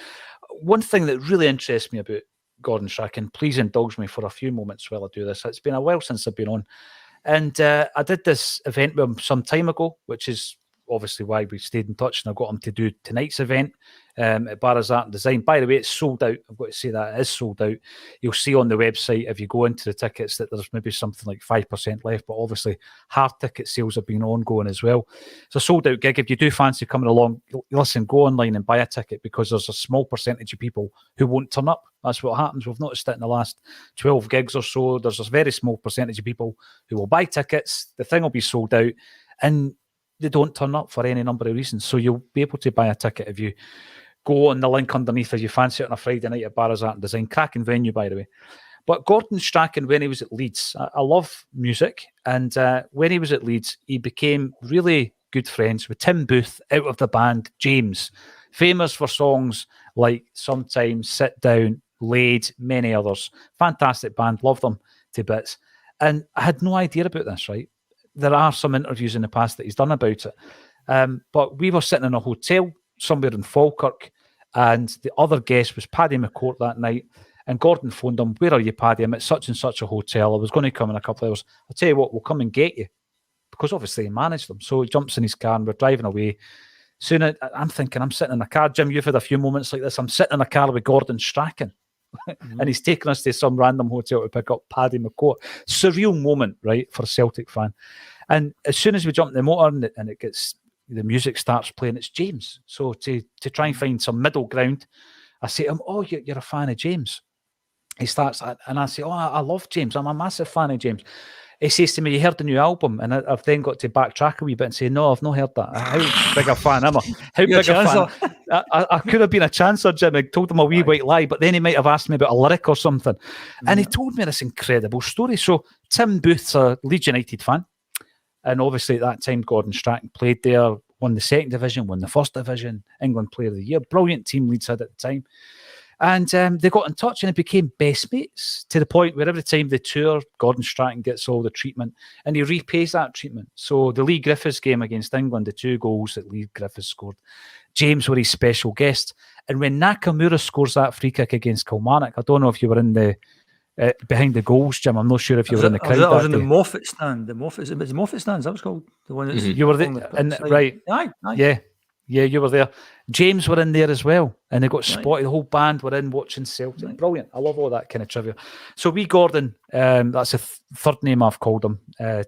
One thing that really interests me about Gordon Strachan, please indulge me for a few moments while I do this. It's been a while since I've been on, and I did this event with him some time ago, which is obviously why we stayed in touch, and I got him to do tonight's event at Barra's Art and Design. By the way, it's sold out. I've got to say that it is sold out. You'll see on the website if you go into the tickets that there's maybe something like 5% left, but obviously hard ticket sales have been ongoing as well. It's a sold out gig. If you do fancy coming along, listen, go online and buy a ticket, because there's a small percentage of people who won't turn up. That's what happens. We've noticed it in the last 12 gigs or so. There's a very small percentage of people who will buy tickets. The thing will be sold out, and they don't turn up for any number of reasons. So you'll be able to buy a ticket if you go on the link underneath if you fancy it on a Friday night at Barra's Art and Design. Cracking venue, by the way. But Gordon Strachan, when he was at Leeds, I love music. And when he was at Leeds, he became really good friends with Tim Booth out of the band James, famous for songs like Sometimes, Sit Down, Laid, many others. Fantastic band, love them to bits. And I had no idea about this, right? There are some interviews in the past that he's done about it. But we were sitting in a hotel somewhere in Falkirk, and the other guest was Paddy McCourt that night. And Gordon phoned him, "Where are you, Paddy? I'm at such and such a hotel. I was going to come in a couple of hours. I'll tell you what, we'll come and get you." Because obviously he managed them. So he jumps in his car and we're driving away. Soon I'm thinking, I'm sitting in a car. Jim, you've had a few moments like this. I'm sitting in a car with Gordon Strachan. And he's taking us to some random hotel to pick up Paddy McCourt. Surreal moment, right, for a Celtic fan. And as soon as we jump in the motor and it gets, the music starts playing, it's James. So to try and find some middle ground, I say to him, "Oh, you're a fan of James." He starts, and I say, "Oh, I love James. I'm a massive fan of James." He says to me, "You heard the new album?" And I've then got to backtrack a wee bit and say, "No, I've not heard that. How big a fan am I? How big a fan?" I could have been a chancer, Jim. I told him a wee white lie, but then he might have asked me about a lyric or something. And he told me this incredible story. So Tim Booth's a Leeds United fan. And obviously at that time, Gordon Strachan played there, won the second division, won the first division, England Player of the Year. Brilliant team Leeds had at the time. And they got in touch and it became best mates, to the point where every time they tour, Gordon Strachan gets all the treatment and he repays that treatment. So the Lee Griffiths game against England, the 2 goals that Lee Griffiths scored, James were his special guest. And when Nakamura scores that free kick against Kilmarnock, I don't know if you were in the behind the goals, Jim. I'm not sure if you were in the crowd. I was in the Moffat stand. The Moffat stand, is that what's called? The one that's you were there, right? Aye. Yeah, you were there. James were in there as well, and they got spotted. The whole band were in watching Celtic. Right. Brilliant. I love all that kind of trivia. So wee Gordon, that's the third name I've called him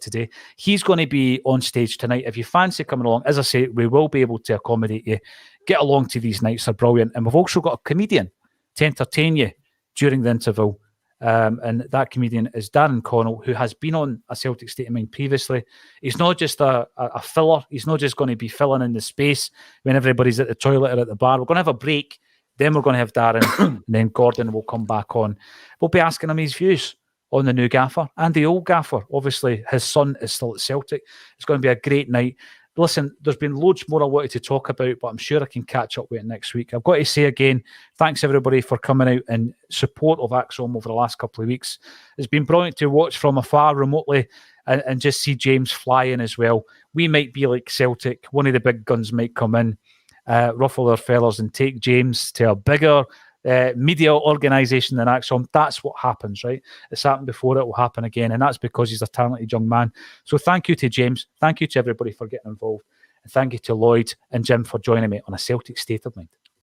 today. He's going to be on stage tonight. If you fancy coming along, as I say, we will be able to accommodate you. Get along to these nights. They're brilliant. And we've also got a comedian to entertain you during the interval. And that comedian is Darren Connell, who has been on A Celtic State of Mind previously. He's not just a filler. He's not just going to be filling in the space when everybody's at the toilet or at the bar. We're going to have a break. Then we're going to have Darren. And then Gordon will come back on. We'll be asking him his views on the new gaffer and the old gaffer. Obviously, his son is still at Celtic. It's going to be a great night. Listen, there's been loads more I wanted to talk about, but I'm sure I can catch up with it next week. I've got to say again, thanks everybody for coming out in support of Acsom over the last couple of weeks. It's been brilliant to watch from afar remotely and just see James flying as well. We might be like Celtic. One of the big guns might come in, ruffle their feathers and take James to a bigger, media organisation than Acsom. That's what happens, right? It's happened before, it will happen again, and that's because he's a talented young man. So thank you to James, thank you to everybody for getting involved, and thank you to Lloyd and Jim for joining me on A Celtic State of Mind.